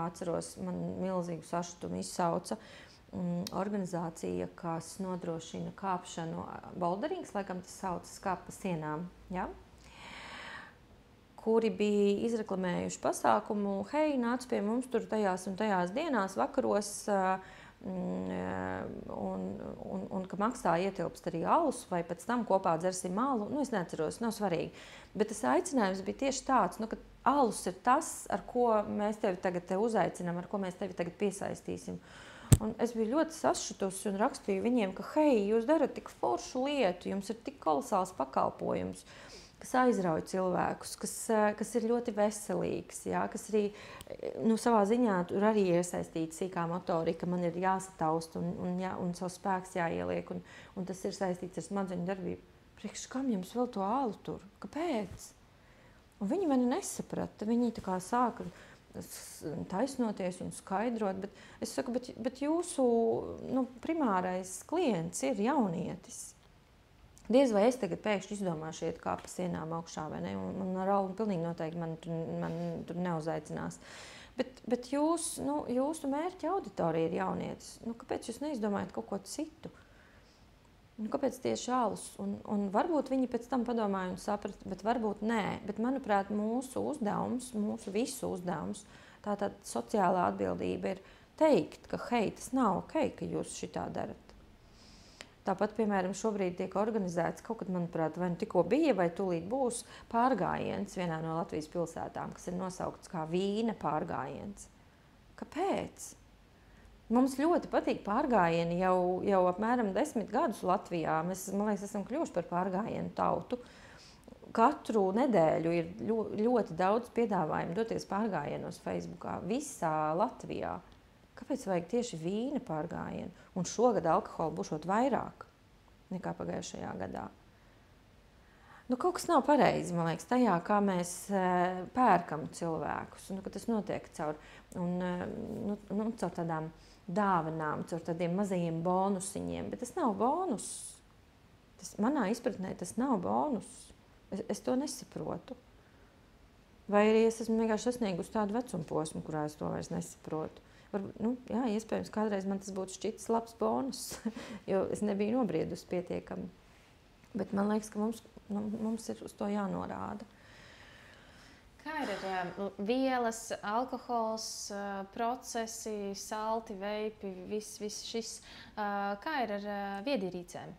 atceros, man milzīgu sašutumu izsauca organizācija, kas nodrošina kāpšanu, boulderings, laikam tas saucas, kāp pa sienām, ja? Kuri bija izreklamējuši pasākumu, hei, nāc pie mums tur tajās un tajās dienās, vakaros, un ka maksā ietilpst arī alus, vai pēc tam kopā dzersim alu, es neatceros, nav svarīgi. Bet tas aicinājums bija tieši tāds, ka alus ir tas, ar ko mēs tevi tagad uzaicinām, ar ko mēs tevi tagad piesaistīsim. Un es biju ļoti sašutusi un rakstīju viņiem, ka, hei, jūs darat tik foršu lietu, jums ir tik kolosāls pakalpojums, kas aizrauj cilvēkus, kas ir ļoti veselīgs, ja, kas arī savā ziņā tur arī iesaistīta sīkā motorika, man ir jāsataust un savs spēks jāieliek, un tas ir saistīts ar smadzeņu darbību. Priekš kam jums vēl to ālu tur? Kāpēc? Un viņi mani nesaprata, viņi tā kā sāka taisnoties un skaidrot, bet es saku, bet jūsu primārais klients ir jaunietis. Diez vai es tagad pēkšņi izdomāšu iet kā pa sienām augšā, vai ne? Un ar Almu pilnīgi noteikti man tur neuzaicinās. Bet jūsu mērķa auditorija ir jaunietis. Kāpēc jūs neizdomājat kaut ko citu? Kāpēc tieši alus? Un varbūt viņi pēc tam padomāja un saprata, bet varbūt nē. Bet, manuprāt, mūsu uzdevums, mūsu visu uzdevums, tātad sociālā atbildība ir teikt, ka hei, tas nav ok, ka jūs šitā darat. Tāpat, piemēram, šobrīd tiek organizēts kaut kad, manuprāt, vai nu tikko bija, vai tūlīt būs pārgājiens vienā no Latvijas pilsētām, kas ir nosaukts kā vīna pārgājiens. Kāpēc? Mums ļoti patīk pārgājieni jau apmēram 10 gadus Latvijā. Mēs, man liekas, esam kļuvuši par pārgājienu tautu. Katru nedēļu ir ļoti daudz piedāvājumu doties pārgājienos Facebookā visā Latvijā. Kāpēc vajag tieši vīna pārgājienu? Un šogad alkohola būšot vairāk nekā pagājušajā gadā. Kaut kas nav pareizi, man liekas, tajā, kā mēs pērkam cilvēkus. Ka tas notiek caur tādām dāvanām, caur tādiem mazajiem bonusiņiem. Bet tas nav bonus. Manā izpratnē tas nav bonus. Es to nesaprotu. Vai arī es esmu vienkārši sasniegusi tādu vecumu posmu, kurā es to vairs nesaprotu. Iespējams, kādreiz man tas būtu šķitis labs bonus, jo es nebiju nobriedusi pietiekami. Bet man liekas, ka mums ir uz to jānorāda. Kā ir ar vielas, alkohols, procesi, salti, veipi, viss šis? Kā ir ar viedierīcēm?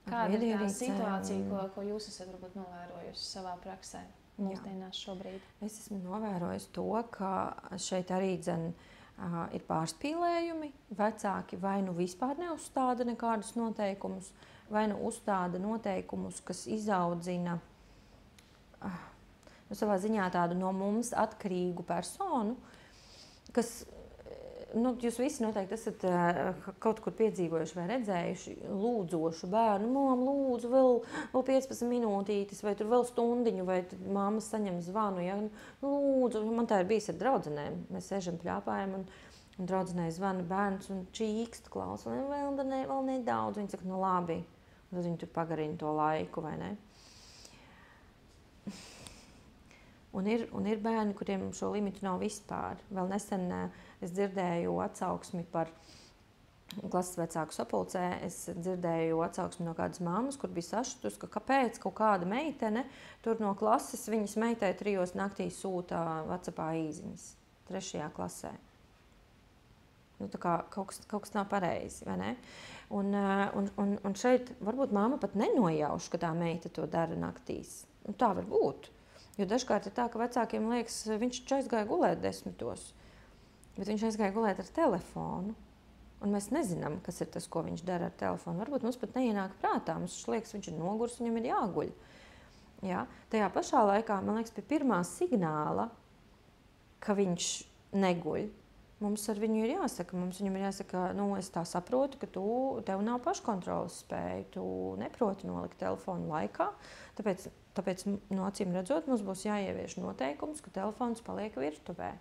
Kāda ir tā situācija, ko jūs esat varbūt novērojusi savā praksē? Mūsdienās šobrīd. Es esmu novērojis to, ka šeit arī ir pārspīlējumi. Vecāki vai nu vispār neuzstāda nekādus noteikumus, vai nu uzstāda noteikumus, kas izaudzina savā ziņā tādu no mums atkarīgu personu, kas, jūs visi noteikti esat kaut kur piedzīvojuši vai redzējuši lūdzošu bērnu. Mām, lūdzu, vēl 15 minūtītes, vai tur vēl stundiņu, vai mamma saņem zvanu. Ja? Lūdzu, man tā ir bijis ar draudzenēm. Mēs sēžam pļāpājam un draudzenei zvana bērns un čīkst klausa. Vēl nedaudz. Viņa saka, labi. Un tad viņi tur pagarina to laiku, vai ne? Un ir bērni, kuriem šo limitu nav vispār. Vēl nesen es dzirdēju atsauksmi par klases vecāku sapulcē. Es dzirdēju atsauksmi no kādas mammas, kur bija sašutus, ka kāpēc kaut kāda meitene tur no klases viņas meitai 3 naktī sūta WhatsAppā īziņas 3. klasē. Tā kā kaut kas nav pareizi, vai ne? Un šeit varbūt mamma pat nenojauš, ka tā meita to dara naktīs. Tā var būt. Jo dažkārt ir tā, ka vecākiem liekas, viņš aizgāja gulēt 10, bet viņš aizgāja gulēt ar telefonu. Un mēs nezinām, kas ir tas, ko viņš dara ar telefonu. Varbūt mums pat neienāk prātā. Mums liekas, viņš ir nogurs, viņam ir jāguļ. Ja? Tajā pašā laikā, man liekas, pie pirmā signāla, ka viņš neguļ, mums ar viņu ir jāsaka. Mums viņam ir jāsaka, nu, es tā saprotu, ka tev nav paškontroles spēja, tu neproti nolikt telefonu laikā, tāpēc no acīm redzot, mums būs jāievieš noteikums, ka telefons paliek virtuvē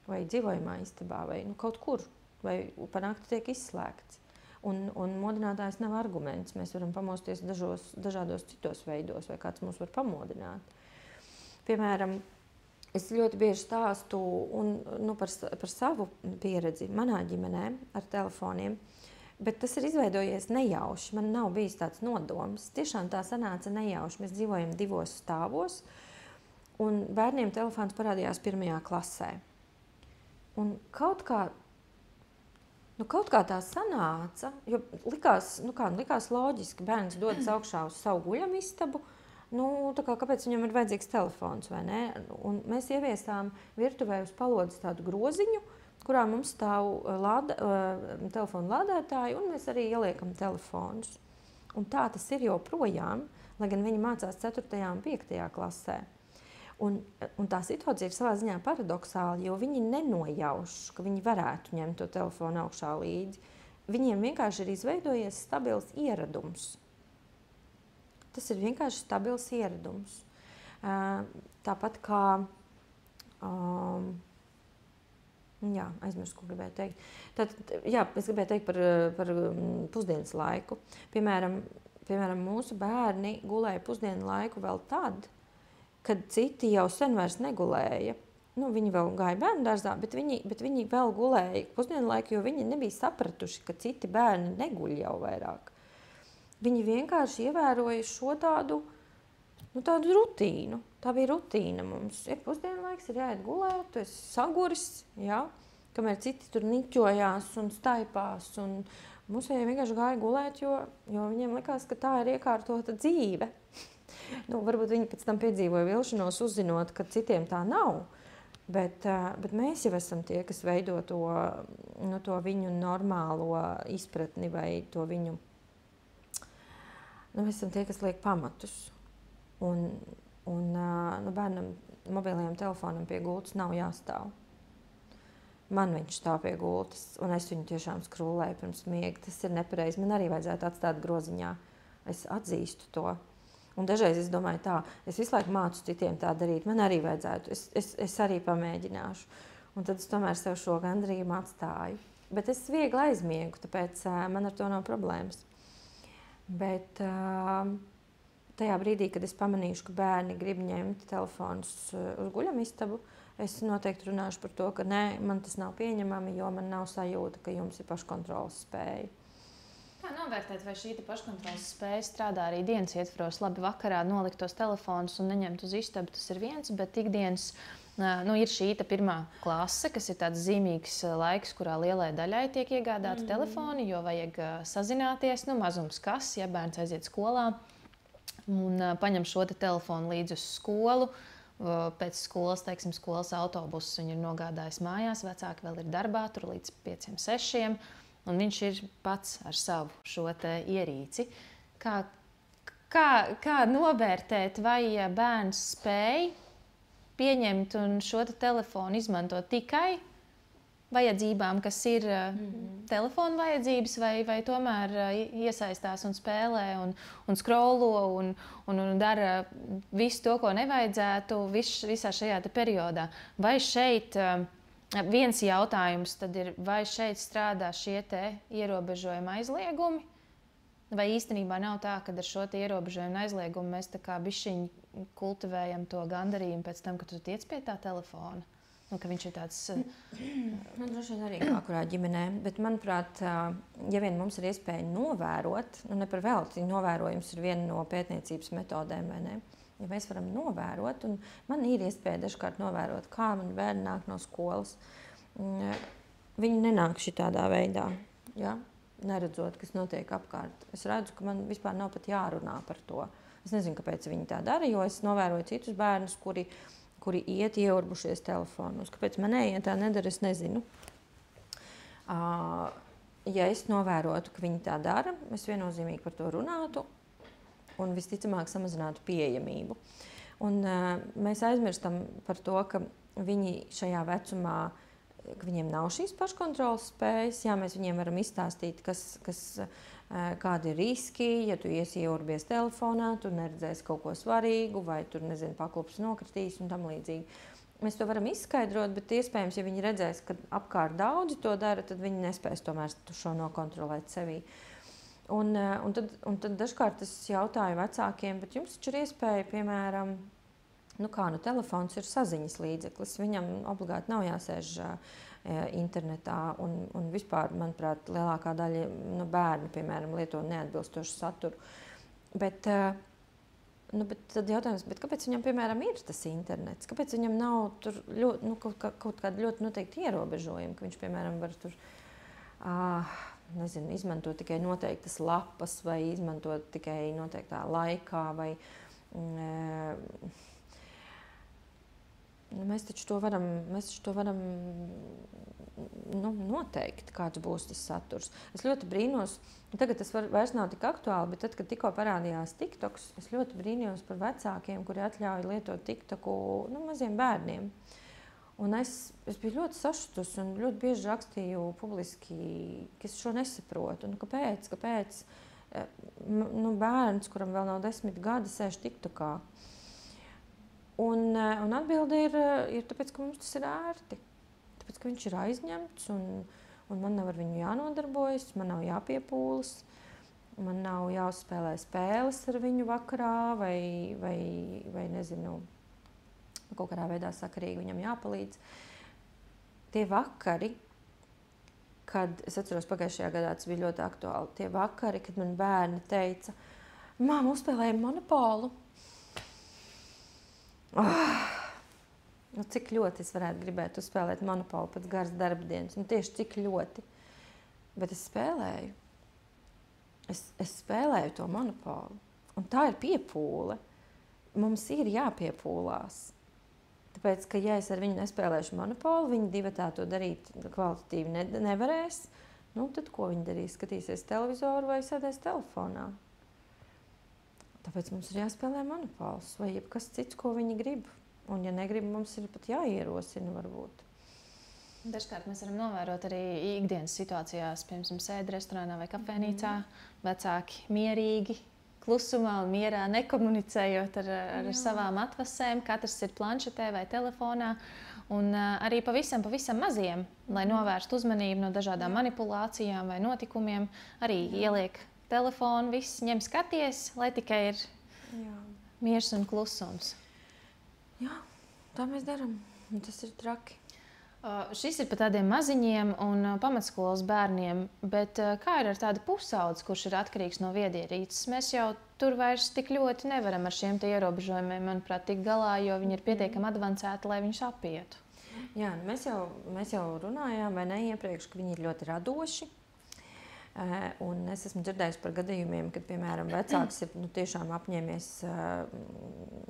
vai dzīvojamā istabā vai kaut kur, vai pa nakti tiek izslēgts. Un modinātājs nav arguments. Mēs varam pamosties dažādos citos veidos, vai kāds mūs var pamodināt. Piemēram, es ļoti bieži stāstu par savu pieredzi manā ģimenē ar telefoniem, bet tas ir izveidojies nejauši. Man nav bijis tāds nodoms. Tiešām tā sanāca nejauši. Mēs dzīvojam 2 stāvos, un bērniem telefons parādījās 1. klasē. Un kaut kā tā sanāca, jo likās loģiski, bērns dodas augšā uz savu guļamistabu, kāpēc viņam ir vajadzīgs telefons, vai ne? Un mēs ieviesām virtuvē uz palodzes tādu groziņu, kurā mums stāv telefonu lādētāji, un mēs arī ieliekam telefonus. Un tā tas ir joprojām, lai gan viņi mācās 4. un 5. klasē. Un tā situācija ir savā ziņā paradoxāla, jo viņi nenojauš, ka viņi varētu ņemt to telefonu augšā līdzi. Viņiem vienkārši ir izveidojies stabils ieradums. Tas ir vienkārši stabils ieradums. Tāpat kā, aizmirsu, ko gribēju teikt. Es gribēju teikt par pusdienas laiku. Piemēram, mūsu bērni gulēja pusdienu laiku vēl tad, kad citi jau sen vairs negulēja. Viņi vēl gāja bērnu dārzā, bet viņi vēl gulēja pusdienu laiku, jo viņi nebija sapratuši, ka citi bērni neguļ jau vairāk. Viņi vienkārši ievēroja šo tādu rutīnu. Tā bija rutīna mums. Ir pusdienu laiks, ir jāiet gulēt, tu esi saguris, kamēr citi tur niķojās un staipās. Un mums vienkārši gāja gulēt, jo viņiem likās, ka tā ir iekārtota dzīve. Varbūt viņi pēc tam piedzīvoja vilšanos, uzzinot, ka citiem tā nav, bet mēs jau esam tie, kas veido to viņu normālo izpratni vai to viņu. Mēs esam tie, kas liek pamatus. Un bērnam mobilajam telefonam pie gultas nav jāstāv. Man viņš stāv pie gultas, un es viņu tiešām skrūlēju pirms miega. Tas ir nepareizi. Man arī vajadzētu atstāt groziņā. Es atzīstu to. Un dažreiz es domāju tā, es visu laiku mācu citiem tā darīt, man arī vajadzētu, es arī pamēģināšu. Un tad es tomēr sev šo gandrību atstāju. Bet es viegli aizmiegu, tāpēc man ar to nav problēmas. Bet tajā brīdī, kad es pamanīšu, ka bērni grib ņemt telefonus uz guļamistabu, es noteikti runāšu par to, ka nē, man tas nav pieņemami, jo man nav sajūta, ka jums ir paškontroles spēja. Kā novērtēt, vai šī paškontroles spēja strādā arī dienas ietvaros? Labi, vakarā nolikt tos telefonus un neņemt uz istabu, tas ir viens, bet ikdienas ir šī 1. klase, kas ir tāds zīmīgs laiks, kurā lielai daļai tiek iegādāti telefoni, jo vajag sazināties, mazums kas, ja bērns aiziet skolā un paņem šo telefonu līdzi uz skolu. Pēc skolas, skolas autobusus viņi ir nogādājis mājās, vecāki vēl ir darbā, tur līdz 5-6. Un viņš ir pats ar savu šo ierīci. Kā novērtēt, vai bērns spēj pieņemt un šo telefonu izmantot tikai vajadzībām, kas ir telefona vajadzības, vai tomēr iesaistās un spēlē un scrollo un dara visu to, ko nevajadzētu visā šajā periodā. Vai šeit viens jautājums tad ir, vai šeit strādā šie ierobežojuma aizliegumi? Vai īstenībā nav tā, ka ar šo ierobežojumu aizliegumu mēs tā kā bišķiņi kultivējam to gandarījumu pēc tam, kad tu tiec pie tā telefona? Ka viņš ir tāds... Droši vien arī kā kurā ģimenē, bet manuprāt, ja vien mums ir iespēja novērot, ne par velti, novērojums ir viena no pētniecības metodēm, vai ne? Ja mēs varam novērot, un man ir iespēja dažkārt novērot, kā mani bērni nāk no skolas. Viņi nenāk šitādā veidā, neredzot, kas notiek apkārt. Es redzu, ka man vispār nav pat jārunā par to. Es nezinu, kāpēc viņi tā dara, jo es novēroju citus bērnus, kuri iet ieurbušies telefonos. Kāpēc manējie tā nedara, es nezinu. Ja es novērotu, ka viņi tā dara, es viennozīmīgi par to runātu, un visticamāk samazinātu pieejamību. Un mēs aizmirstam par to, ka viņi šajā vecumā ka viņiem nav šīs paškontroles spējas. Jā, mēs viņiem varam izstāstīt, kādi ir riski, ja tu ieurbies telefonā, tu neredzēsi kaut ko svarīgu, vai tur, nezinu, paklups nokritīs un tam līdzīgi. Mēs to varam izskaidrot, bet iespējams, ja viņi redzēs, ka apkārt daudzi to dara, tad viņi nespēs tomēr šo nokontrolēt sevī. Un tad dažkārt es jautāju vecākiem, bet jums taču ir iespēja, piemēram, telefons ir saziņas līdzeklis, viņam obligāti nav jāsēž internetā, un vispār, manuprāt, lielākā daļa bērnu, piemēram, lieto neatbilstošu saturu. Bet tad jautājums, kāpēc viņam, piemēram, ir tas internets? Kāpēc viņam nav tur kaut kāda ļoti noteikti ierobežojuma, ka viņš, piemēram, var tur izmantot tikai noteiktas lapas vai izmantot tikai noteiktā laikā vai mēs taču to varam noteikt, kāds būs tas saturs. Es ļoti brīnos, tagad tas vairs nav tik aktuāli, bet tad, kad tikko parādījās TikToks, es ļoti brīnījos par vecākiem, kuri atļauj lietot TikToku maziem bērniem. Un es biju ļoti sašutus un ļoti bieži rakstīju publiski, ka es šo nesaprotu. Kāpēc bērns, kuram vēl nav 10 gadi, sēž TikTokā? Un atbilde ir tāpēc, ka mums tas ir ērti. Tāpēc, ka viņš ir aizņemts un man nav ar viņu jānodarbojas, man nav jāpiepūlas, man nav jāuzspēlē spēles ar viņu vakarā vai nezinu, kaut kādā veidā sakarīgi viņam jāpalīdz. Tie vakari, kad, es atceros pagājušajā gadā, tas bija ļoti aktuāli, tie vakari, kad man bērni teica, māma, uzspēlējam Monopolu. Cik ļoti es varētu gribēt uzspēlēt Monopolu pēc garas darbdienas, tieši cik ļoti. Bet es spēlēju. Es spēlēju to Monopolu. Un tā ir piepūle. Mums ir jāpiepūlās. Tāpēc, ka ja es ar viņu nespēlēšu Monopolu, viņi divatā to darīt kvalitatīvi nevarēs, tad ko viņi darīs? Skatīsies televizoru vai sēdēs telefonā. Tāpēc mums ir jāspēlē Monopols vai jebkas cits, ko viņi grib. Un, ja negrib, mums ir pat jāierosina varbūt. Dažkārt mēs varam novērot arī ikdienas situācijās, piemēram, sēdi restorānā vai kafejnīcā, vecāki mierīgi, klusumā un mierā nekomunicējot ar savām atvasēm. Katrs ir planšetē vai telefonā. Un arī pavisam maziem, lai novērstu uzmanību no dažādām manipulācijām vai notikumiem, arī ieliek telefonu, viss ņem skaties, lai tikai ir miers un klusums. Jā, tā mēs darām. Tas ir traki. Šis ir par tādiem maziņiem un pamatskolas bērniem, bet kā ir ar tādu pusaudzi, kurš ir atkarīgs no viedierīces? Mēs jau tur vairs tik ļoti nevaram ar šiem ierobežojumiem, manuprāt, tikt galā, jo viņi ir pietiekami advancēti, lai viņus apietu. Jā, mēs jau runājām, vai ne, iepriekš, ka viņi ir ļoti radoši. Un es esmu dzirdējusi par gadījumiem, kad, piemēram, vecāks ir tiešām apņēmies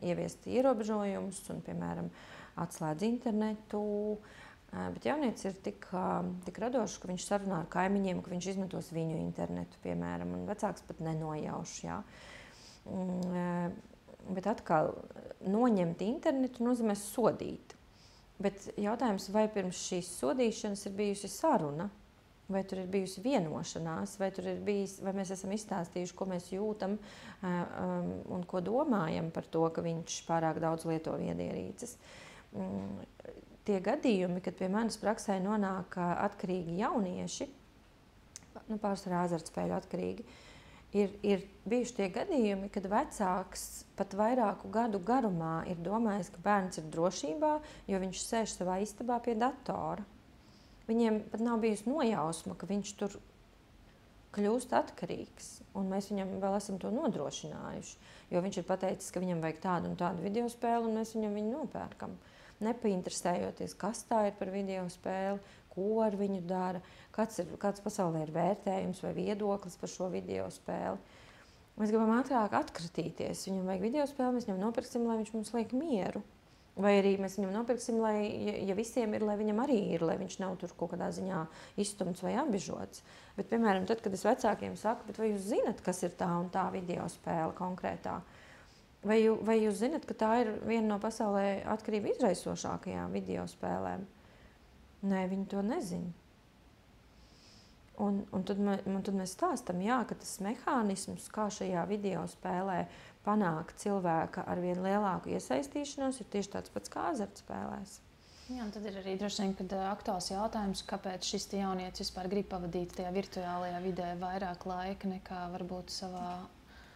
ieviest ierobežojumus un, piemēram, atslēdz internetu. Bet jaunietis ir tik radošs, ka viņš sarunā ar kaimiņiem, ka viņš izmantos viņu internetu, piemēram, un vecāks pat nenojauš. Jā. Bet atkal, noņemt internetu nozīmē sodīt. Bet jautājums, vai pirms šīs sodīšanas ir bijusi saruna? Vai tur ir bijusi vienošanās, vai mēs esam izstāstījuši, ko mēs jūtam un ko domājam par to, ka viņš pārāk daudz lieto viedierīces. Tie gadījumi, kad pie manas praksē nonāk atkarīgi jaunieši, pārsvarā azartspēļu atkarīgi, ir bijuši tie gadījumi, kad vecāks pat vairāku gadu garumā ir domājis, ka bērns ir drošībā, jo viņš sēž savā istabā pie datora. Viņiem pat nav bijusi nojausma, ka viņš tur kļūst atkarīgs. Un mēs viņam vēl esam to nodrošinājuši. Jo viņš ir pateicis, ka viņam vajag tādu un tādu video spēli, un mēs viņam viņu nopērkam. Nepainteresējoties, kas tā ir par video spēli, ko ar viņu dara, kāds pasaulē ir vērtējums vai viedoklis par šo video spēli. Mēs gribam ātrāk atkratīties. Viņam vajag video spēli, mēs viņam nopirksim, lai viņš mums liek mieru. Vai arī mēs viņam nopirksim, ja visiem ir, lai viņam arī ir, lai viņš nav tur kaut kādā ziņā izstumts vai apbižots. Bet, piemēram, tad, kad es vecākiem saku, bet vai jūs zinat, kas ir tā un tā video spēle konkrētā? Vai jūs zinat, ka tā ir viena no pasaulē atkarību izraisošākajām video spēlēm? Nē, viņi to nezina. Un tad mēs stāstam, jā, ka tas mehānisms, kā šajā video spēlē panākt cilvēka ar vien lielāku iesaistīšanos, ir tieši tāds pats kā azartspēlēs. Jā, un tad ir arī droši vien, kad aktuāls jautājums, kāpēc šis jaunietis vispār grib pavadīt tajā virtuālajā vidē vairāk laika nekā varbūt savā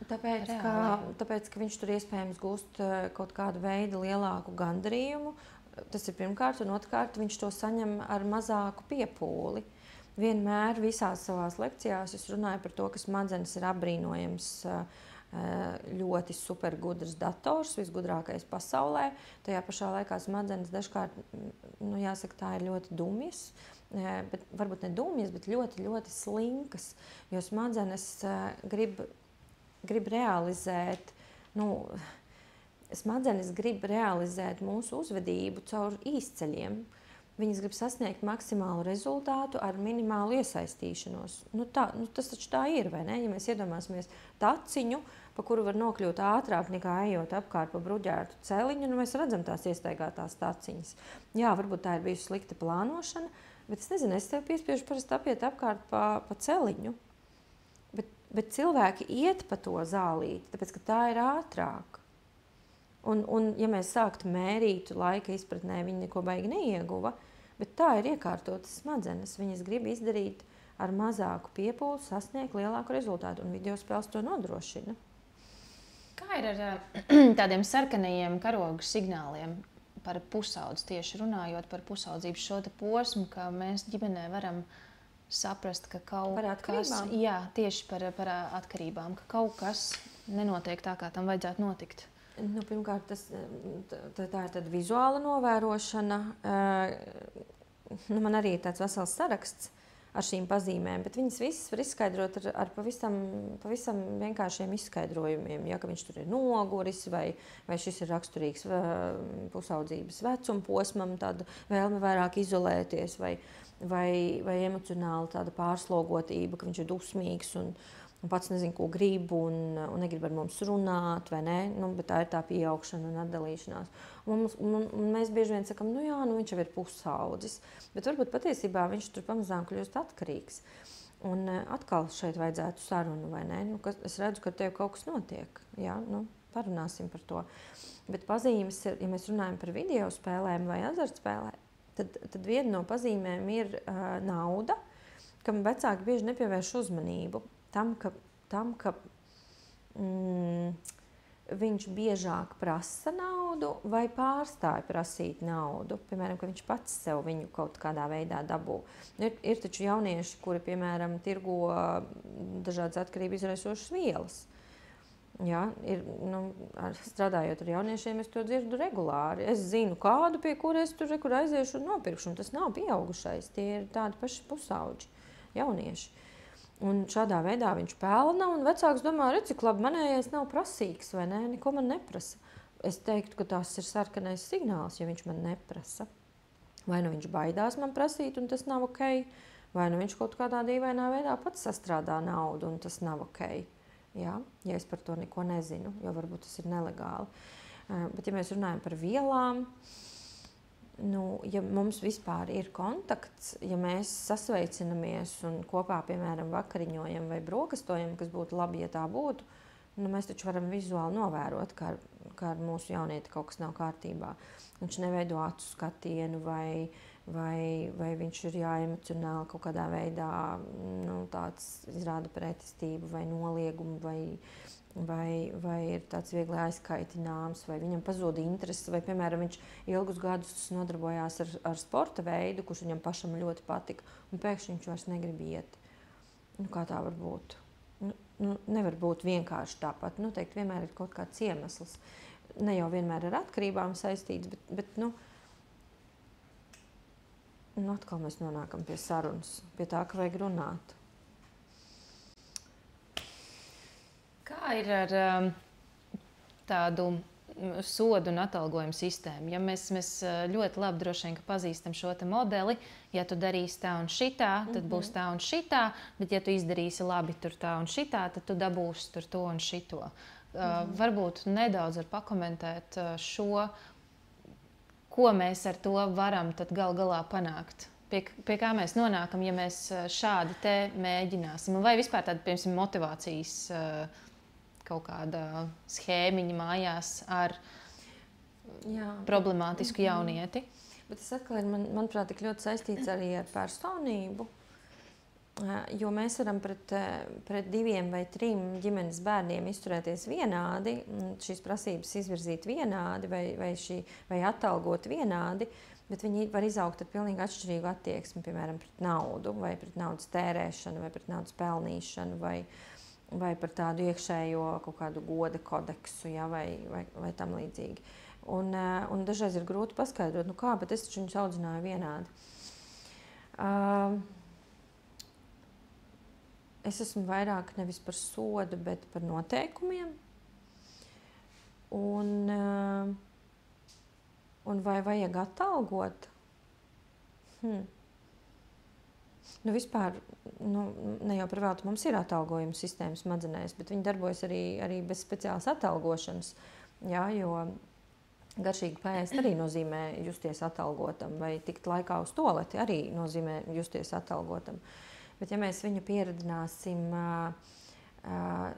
Tāpēc, ka viņš tur iespējams gūst kaut kādu veidu lielāku gandarījumu. Tas ir pirmkārt, un otrkārt viņš to saņem ar mazāku piepūli. Vienmēr visās savās lekcijās es runāju par to, ka smadzenes ir apbrīnojams, ļoti supergudrs dators, visgudrākais pasaulē. Tajā pašā laikā smadzenes dažkārt, jāsaka, tā ir ļoti dumjas, bet varbūt ne dumjas, bet ļoti, ļoti slinkas, jo smadzenes grib realizēt, smadzenes grib realizēt mūsu uzvedību caur īsceļiem. Viņas grib sasniegt maksimālu rezultātu ar minimālu iesaistīšanos. Tas taču tā ir, vai ne? Ja mēs iedomāsimies taciņu, pa kuru var nokļūt ātrāk nekā ejot apkārt pa bruģētu celiņu, mēs redzam tās iestaigātās taciņas. Jā, varbūt tā ir bijusi slikta plānošana, bet es nezinu, es tev piespiežu parasti apiet apkārt pa celiņu. Bet cilvēki iet pa to zālīti, tāpēc, ka tā ir ātrāk. Un ja mēs sāktu mērīt laika izpratnē, viņi neko baigi neieguva, bet tā ir iekārtotas smadzenes. Viņas grib izdarīt ar mazāku piepūli, sasniegt lielāku rezultātu, un video spēles to nodrošina. Kā ir ar tādiem sarkanajiem karogu signāliem par pusaudzi, tieši runājot par pusaudzības šo posmu, ka mēs ģimenē varam saprast, ka kaut kas, jā, tieši par atkarībām, ka kaut kas nenotiek tā, kā tam vajadzētu notikt? Pirmkārt, tā ir tāda vizuāla novērošana. Man arī ir tāds vesels saraksts ar šīm pazīmēm, bet viņas visas var izskaidrot ar pavisam vienkāršiem izskaidrojumiem. Ja, ka viņš tur ir noguris, vai šis ir raksturīgs pusaudzības vecuma posmam, tāda vēlme vairāk izolēties, vai emocionāli tāda pārslogotība, ka viņš ir dusmīgs un pats nezinu, ko grib un negrib ar mums runāt, vai ne? Bet tā ir tā pieaugšana un atdalīšanās. Un mēs bieži vien sakam, viņš jau ir pusaudzis, bet varbūt patiesībā viņš tur pamazām kļūst atkarīgs. Un atkal šeit vajadzētu sarunu, vai ne? Es redzu, ka tev kaut kas notiek. Jā, parunāsim par to. Bet pazīmes ir, ja mēs runājam par video spēlēm vai azartspēlēm, tad viena no pazīmēm ir nauda, kam vecāki bieži nepievērš uzmanību. Tam, ka viņš biežāk prasa naudu vai pārstāja prasīt naudu. Piemēram, ka viņš pats sev viņu kaut kādā veidā dabū. Ir taču jaunieši, kuri, piemēram, tirgo dažādas atkarību izraisošas vielas. Ja, strādājot ar jauniešiem, es to dzirdu regulāri. Es zinu kādu, pie kura es tur aiziešu un nopirkšu. Un tas nav pieaugušais, tie ir tādi paši pusauģi, jaunieši. Un šādā veidā viņš pelna, un vecāks domā, redz, cik labi manējais nav prasīgs, vai ne? Neko man neprasa. Es teiktu, ka tas ir sarkanais signāls, ja viņš man neprasa. Vai nu viņš baidās man prasīt, un tas nav ok, vai nu viņš kaut kādā dīvainā veidā pats sastrādā naudu, un tas nav ok. Ja es par to neko nezinu, jo varbūt tas ir nelegāli. Bet ja mēs runājam par vielām, ja mums vispār ir kontakts, ja mēs sasveicinamies un kopā, piemēram, vakariņojam vai brokastojam, kas būtu labi, ja tā būtu, mēs taču varam vizuāli novērot, ka ar mūsu jaunieti kaut kas nav kārtībā. Viņš neveido acu skatienu vai viņš ir emocionāli kaut kādā veidā tāds izrāda pretestību vai noliegumu vai ir tāds viegli aizkaitināms, vai viņam pazūd interesi, vai, piemēram, viņš ilgus gadus nodarbojās ar sporta veidu, kurš viņam pašam ļoti patika, un pēkšņi viņš vairs negrib iet. Kā tā var būt? Nevar būt vienkārši tāpat. Noteikti vienmēr ir kaut kāds iemesls. Ne jau vienmēr ar atkarībām saistīts, bet atkal mēs nonākam pie sarunas, pie tā, ka vajag runāt. Kā ir ar tādu sodu un atalgojumu sistēmu? Ja mēs ļoti labi droši vien pazīstam šo modeli, ja tu darīsi tā un šitā, tad būs tā un šitā, bet ja tu izdarīsi labi tur tā un šitā, tad tu dabūsi tur to un šito. Varbūt nedaudz var pakomentēt šo, ko mēs ar to varam tad gal galā panākt. pie kā mēs nonākam, ja mēs šādi te mēģināsim? Vai vispār tāda, piemēram, motivācijas kaut kāda schēmiņa mājās ar problemātisku jaunieti? Bet tas atkal ir, manuprāt, tik ļoti saistīts arī ar personību. Jo mēs varam pret 2 vai 3 ģimenes bērniem izturēties vienādi, šīs prasības izvirzīt vienādi vai atalgot vienādi, bet viņi var izaugt ar pilnīgi atšķirīgu attieksmi, piemēram, pret naudu, vai pret naudas tērēšanu, vai pret naudas pelnīšanu, vai par tādu iekšējo kaut kādu goda kodeksu, ja, vai tam līdzīgi. Un dažreiz ir grūti paskaidrot, kā, bet es taču viņus audzināju vienādi. Es esmu vairāk nevis par sodu, bet par noteikumiem. Un vai vajag atalgot? Vispār, ne jau par velti mums ir atalgojuma sistēmas smadzenēs, bet viņi darbojas arī bez speciālas atalgošanas. Jā, jo garšīgi pēst arī nozīmē justies atalgotam, vai tikt laikā uz tualeti arī nozīmē justies atalgotam. Bet ja mēs viņu pieredzināsim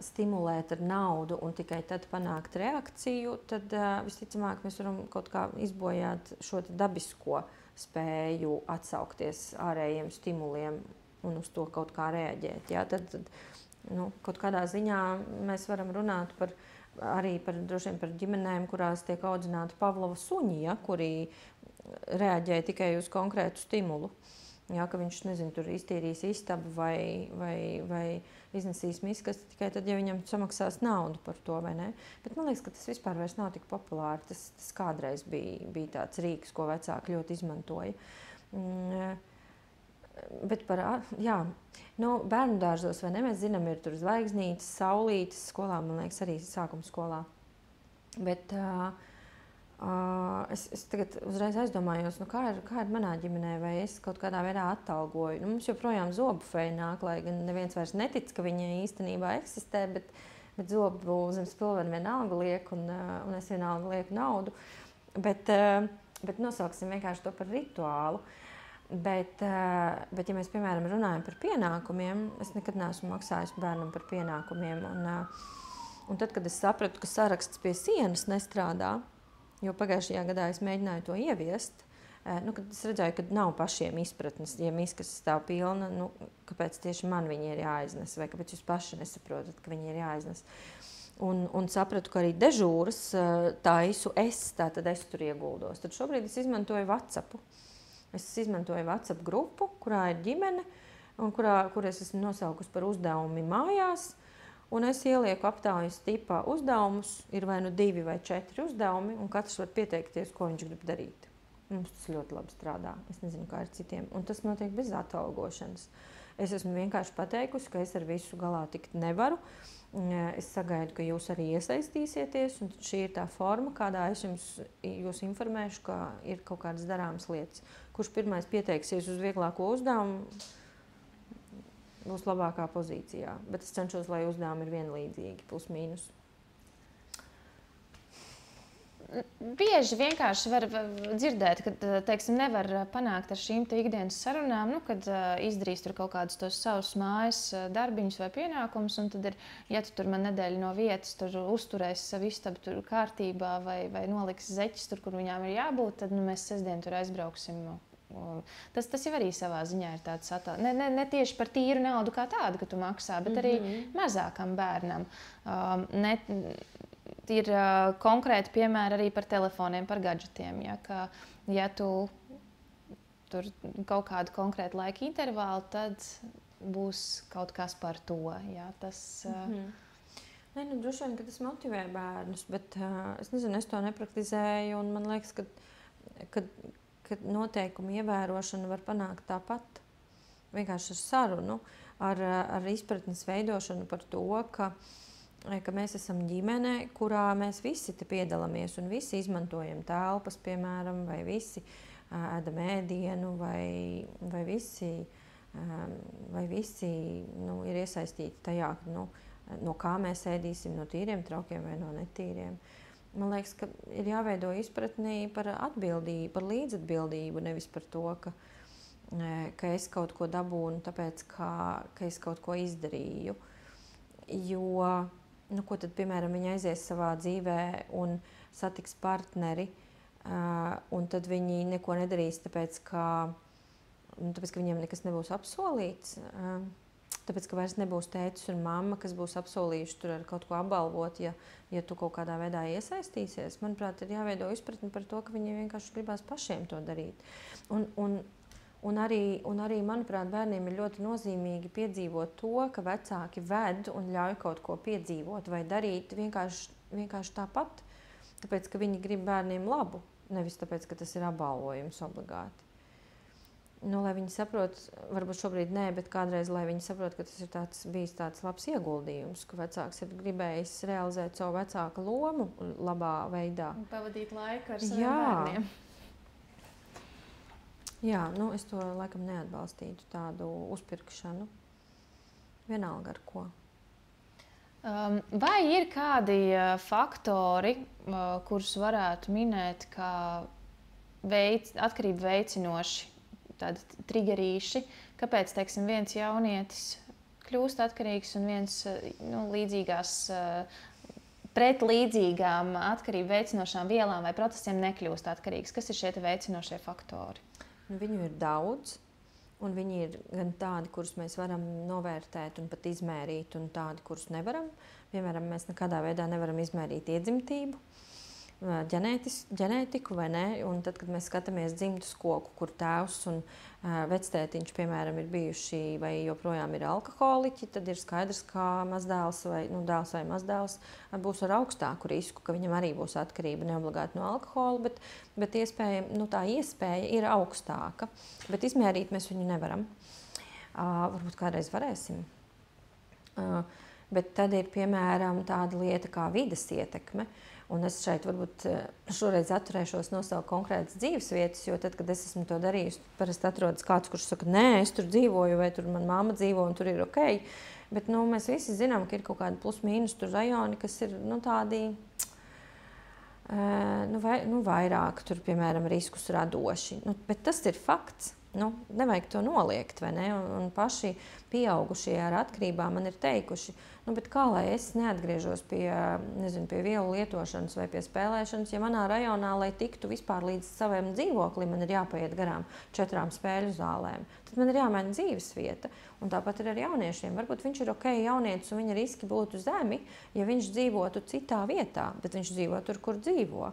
stimulēt ar naudu un tikai tad panākt reakciju, tad visticamāk mēs varam kaut kā izbojāt šo dabisko spēju atsaukties ārējiem stimuliem un uz to kaut kā reaģēt. Ja? Tad kaut kādā ziņā mēs varam runāt droši vien par ģimenēm, kurās tiek audzināti Pavlova suņi, ja? Kuri reaģē tikai uz konkrētu stimulu. Jā, ka viņš, nezinu, tur iztīrīs istabu vai iznesīs miskasti tikai tad, ja viņam samaksās naudu par to, vai ne? Bet man liekas, ka tas vispār vairs nav tik populāri. Tas kādreiz bija tāds rīks, ko vecāki ļoti izmantoja. Bet bērnu dārzos, vai ne, mēs zinām, ir tur zvaigznītes, saulītes skolā, man liekas, arī sākuma skolā. Bet es tagad uzreiz aizdomājos, kā ir manā ģimenē, vai es kaut kādā veidā atalgoju. Mums joprojām zobu feja nāk, lai gan neviens vairs netic, ka viņa īstenībā eksistē, bet zobu zem spilvena vienalga liek, un es vienalga lieku naudu. Bet nosauksim vienkārši to par rituālu. Bet ja mēs, piemēram, runājam par pienākumiem, es nekad neesmu maksājis bērnam par pienākumiem. Un tad, kad es sapratu, ka saraksts pie sienas nestrādā, jo pagājušajā gadā es mēģināju to ieviest, kad es redzēju, ka nav pašiem izpratnes, ja miskas stāv pilna, kāpēc tieši man viņi ir jāiznes, vai kāpēc jūs paši nesaprotat, ka viņi ir jāiznes. Un sapratu, ka arī dežūras taisu tātad es tur ieguldos. Tad šobrīd es izmantoju WhatsAppu. Es izmantoju WhatsApp grupu, kurā ir ģimene, un kur es esmu nosaukusi par uzdevumi mājās. Un es ielieku aptaujas tipā uzdevumus, ir vai 2 vai 4 uzdevumi, un katrs var pieteikties, ko viņš grib darīt. Mums tas ļoti labi strādā. Es nezinu, kā ar citiem. Un tas notiek bez atalgošanas. Es esmu vienkārši pateikusi, ka es ar visu galā tikt nevaru. Es sagaidu, ka jūs arī iesaistīsieties, un šī ir tā forma, kādā es jūs informēšu, ka ir kaut kādas darāmas lietas. Kurš pirmais pieteiksies uz vieglāko uzdevumu, būs labākā pozīcijā. Bet es cenšos, lai uzdevumi ir vienlīdzīgi, plus mīnus. Bieži vienkārši var dzirdēt, ka, teiksim, nevar panākt ar šīm ikdienas sarunām, kad izdarīs tur kaut kādus tos savus mājas darbiņus vai pienākumus, un tad ja tu tur man nedēļu no vietas tur uzturēsi savu istabu tur kārtībā vai noliks zeķis tur, kur viņām ir jābūt, tad mēs sestdien tur aizbrauksim. Tas jau arī savā ziņā ir tāds ne tieši par tīru naudu kā tādu, ka tu maksā, bet arī mazākam bērnam. Ir konkrēti piemēri arī par telefoniem, par gadžetiem. Ja tu tur kaut kādu konkrētu laika intervālu, tad būs kaut kas par to. Ja, tas, droši vien, ka tas motivē bērnus, bet es nezinu, es to nepraktizēju, un man liekas, ka noteikumu ievērošanu var panākt tāpat. Vienkārši ar sarunu, ar izpratnes veidošanu par to, ka mēs esam ģimene, kurā mēs visi te piedalāmies un visi izmantojam telpas, piemēram, vai visi ēdam ēdienu, vai visi ir iesaistīti tajā, no kā mēs ēdīsim, no tīriem traukiem vai no netīriem. Man liekas, ka ir jāveido izpratnī par atbildību, par līdzatbildību, nevis par to, ka ka es kaut ko dabūnu, tāpēc, ka es kaut ko izdarīju. Jo, ko tad, piemēram, viņi aizies savā dzīvē un satiks partneri, un tad viņi neko nedarīs, tāpēc, ka viņiem nekas nebūs apsolīts. Tāpēc, ka vairs nebūs tētis un mamma, kas būs apsolījuši tur ar kaut ko apbalvot, ja tu kaut kādā veidā iesaistīsies. Manuprāt, ir jāveido izpratni par to, ka viņi vienkārši gribās pašiem to darīt. Un arī, manuprāt, bērniem ir ļoti nozīmīgi piedzīvot to, ka vecāki ved un ļauj kaut ko piedzīvot vai darīt vienkārši tāpat. Tāpēc, ka viņi grib bērniem labu, nevis tāpēc, ka tas ir apbalvojums obligāti. Lai viņi saprot, varbūt šobrīd nē, bet kādreiz, lai viņi saprot, ka tas ir bijis tāds labs ieguldījums, ka vecāks ir gribējis realizēt savu vecāka lomu labā veidā. Un pavadīt laiku ar saviem bērniem. Jā, es to laikam neatbalstītu, tādu uzpirkšanu. Vienalga ar ko. Vai ir kādi faktori, kurus varētu minēt, kā atkarību veicinoši? Tādi triggerīši, kāpēc, teiksim, viens jaunietis kļūst atkarīgs un viens pret līdzīgām atkarību veicinošām vielām vai procesiem nekļūst atkarīgs. Kas ir šie veicinošie faktori? Viņu ir daudz, un viņi ir gan tādi, kurus mēs varam novērtēt un pat izmērīt, un tādi, kurus nevaram. Piemēram, mēs nekādā veidā nevaram izmērīt iedzimtību, ģenētiku vai ne, un tad, kad mēs skatāmies dzimtas koku, kur tēvs un vectētiņš, piemēram, ir bijuši vai joprojām ir alkoholiķi, tad ir skaidrs, ka mazdēls vai dēls vai mazdēls būs ar augstāku risku, ka viņam arī būs atkarība neobligāti no alkohola, bet tā iespēja ir augstāka, bet izmērīt mēs viņu nevaram. Varbūt kādreiz varēsim. Bet tad ir, piemēram, tāda lieta kā vides ietekme. Un es šeit varbūt šoreiz atturēšos nosaukt konkrētas dzīves vietas, jo tad, kad es esmu to darījusi, parasti atrodas kāds, kurš saka, nē, es tur dzīvoju, vai tur mana mamma dzīvo un tur ir ok. Bet mēs visi zinām, ka ir kaut kādi plus-mīnus tur rajoni, kas ir tādi vairāk, tur, piemēram, riskus radoši. Bet tas ir fakts. Nevajag to noliegt, vai ne? Un paši pieaugušie ar atkarībām man ir teikuši, bet kā lai es neatgriežos pie vielu lietošanas vai pie spēlēšanas, ja manā rajonā, lai tiktu vispār līdz savam dzīvoklim, man ir jāpaiet garām 4 spēļu zālēm. Tad man ir jāmaina dzīves vieta. Un tāpat ir ar jauniešiem. Varbūt viņš ir ok jaunietis un viņa riski būtu zemi, ja viņš dzīvotu citā vietā, bet viņš dzīvo tur, kur dzīvo.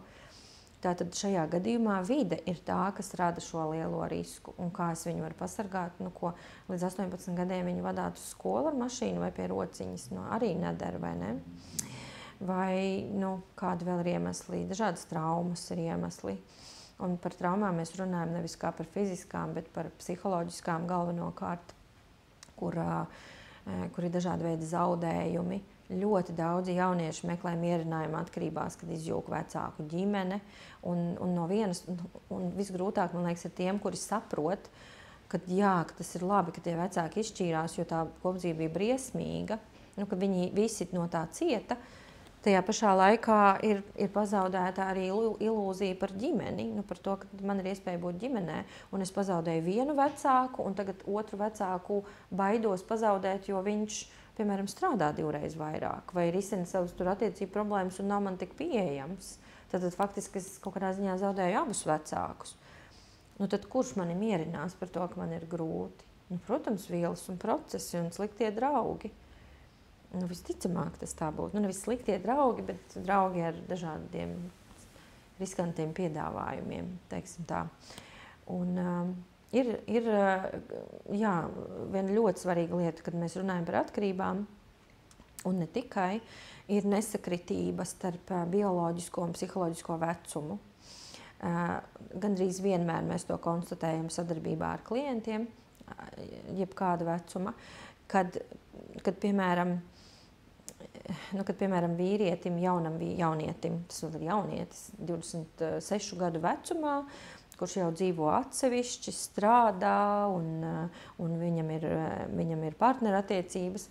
Tātad šajā gadījumā vide ir tā, kas rada šo lielo risku. Un kā es viņu varu pasargāt, līdz 18 gadiem viņu vadāt uz skolu ar mašīnu vai pie rociņas, arī nedara, vai ne? Vai, kādi vēl ir iemesli, dažādas traumas ir iemesli. Un par traumām mēs runājam nevis kā par fiziskām, bet par psiholoģiskām galvenokārt, kur ir dažādi veidi zaudējumi. Ļoti daudzi jaunieši meklē mierinājumu atkarībās, kad izjūg vecāku ģimene. Un visgrūtāk, man liekas, ir tiem, kuri saprot, ka tas ir labi, ka tie vecāki izšķīrās, jo tā kopdzīve bija briesmīga, ka viņi visi no tā cieta. Tajā pašā laikā ir pazaudēta arī ilūzija par ģimeni, par to, ka man ir iespēja būt ģimenē, un es pazaudēju vienu vecāku, un tagad otru vecāku baidos pazaudēt, jo viņš, piemēram, strādā 2 reizes vairāk, vai risina savas attiecību problēmas un nav man tik pieejams. Tad faktiski es kaut kādā ziņā zaudēju abus vecākus. Tad kurš mani mierinās par to, ka man ir grūti? Protams, vielas un procesi un sliktie draugi. Visticamāk tas tā būtu. Nevis sliktie draugi, bet draugi ar dažādiem riskantiem piedāvājumiem, teiksim tā. Un ir viena ļoti svarīga lieta, kad mēs runājam par atkarībām, un ne tikai, ir nesakritība starp bioloģisko un psiholoģisko vecumu. Gandrīz vienmēr mēs to konstatējam sadarbībā ar klientiem, jebkāda vecuma, kad piemēram, vīrietim, jaunietim, tas vēl ir jaunietis, 26 gadu vecumā, kurš jau dzīvo atsevišķi, strādā un viņam ir partnerattiecības.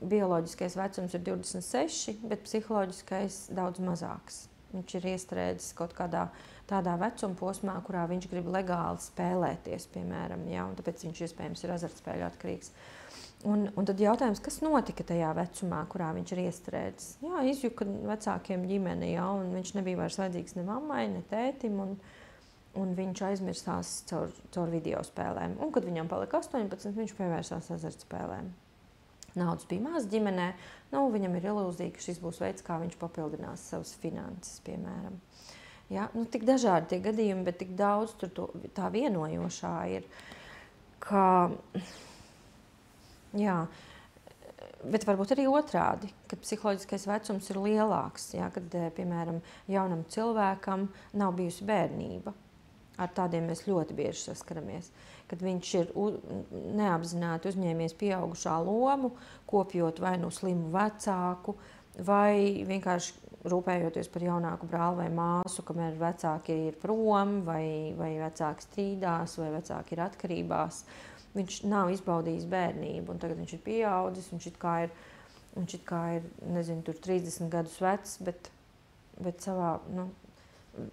Bioloģiskais vecums ir 26, bet psiholoģiskais daudz mazāks. viņš ir iestrēdzis kaut kādā tādā vecuma posmā, kurā viņš grib legāli spēlēties, piemēram, ja, un tāpēc viņš iespējams ir azartspēļu atkarīgs. Un tad jautājums, kas notika tajā vecumā, kurā viņš ir iestrēdzis? Jā, izjuka vecākiem ģimene, ja, un viņš nebija vairs vajadzīgs ne mammai, ne tētim, un viņš aizmirsās caur video spēlēm. Un, kad viņam palika 18, viņš pievērsās azartspēlēm. Naudas bija maz ģimenē, viņam ir ilūzija, ka šis būs veids, kā viņš papildinās savas finanses, piemēram. Ja? Tik dažādi tie gadījumi, bet tik daudz tur tā vienojošā ir, ka, jā, bet varbūt arī otrādi, kad psiholoģiskais vecums ir lielāks, ja? Kad, piemēram, jaunam cilvēkam nav bijusi bērnība. Ar tādiem mēs ļoti bieži saskaramies, kad viņš ir neapzināti uzņēmies pieaugušā lomu, kopjot vai slimu vecāku, vai vienkārši rūpējoties par jaunāku brāli vai māsu, kamēr vecāki ir prom, vai vecāki strīdās, vai vecāki ir atkarībās. Viņš nav izbaudījis bērnību, un tagad viņš ir pieaudzis, viņš it kā ir, nezinu, tur 30 gadus vecs, bet savā,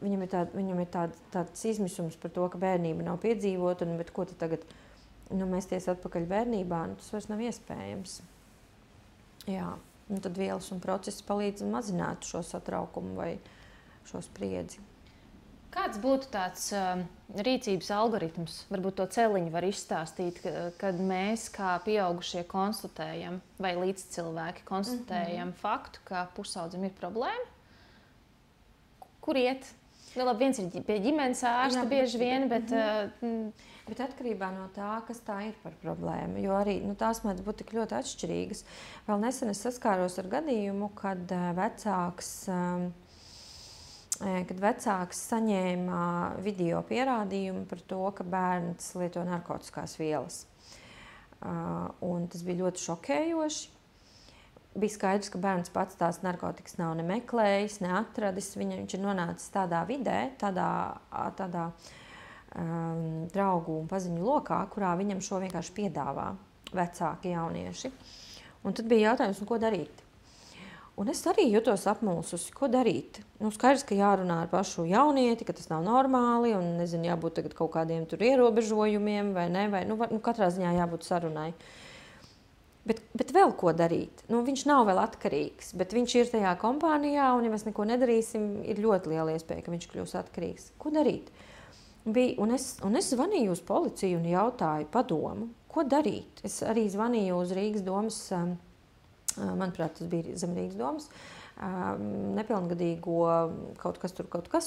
viņam ir tāds izmisums par to, ka bērnība nav piedzīvota, bet ko tad tagad mesties atpakaļ bērnībā, tas vairs nav iespējams. Jā, un tad vielas un procesi palīdz mazināt šo satraukumu vai šo spriedzi. Kāds būtu tāds rīcības algoritms, varbūt to celiņu var izstāstīt, kad mēs kā pieaugušie konstatējam, vai līdzcilvēki konstatējam faktu, ka pusaudzim ir problēma? Kur iet? Labi, viens ir pie ģimenes ārsta bieži vien, bet... Bet atkarībā no tā, kas tā ir par problēmu, jo arī tās mēdz būt tik ļoti atšķirīgas. Vēl nesen es saskāros ar gadījumu, kad vecāks saņēma video pierādījumu par to, ka bērns lieto narkotiskās vielas. Un tas bija ļoti šokējoši. Bija skaidrs, ka bērns pats tās narkotikas nav ne meklējis, ne atradis. Viņš ir nonācis tādā vidē, tādā draugu un paziņu lokā, kurā viņam šo vienkārši piedāvā vecāki jaunieši. Un tad bija jautājums, ko darīt. Un es arī jutos apmulsusi, ko darīt. Skaidrs, ka jārunā ar pašu jaunieti, ka tas nav normāli, un nezinu, jābūt tagad kaut kādiem tur ierobežojumiem, vai ne, vai katrā ziņā jābūt sarunai. Bet vēl ko darīt? Viņš nav vēl atkarīgs, bet viņš ir tajā kompānijā, un ja mēs neko nedarīsim, ir ļoti liela iespēja, ka viņš kļūs atkarīgs. Ko darīt? Un es zvanīju uz policiju un jautāju padomu, ko darīt. Es arī zvanīju uz Rīgas domas, manuprāt, tas bija zem Rīgas domas, nepilngadīgo kaut kas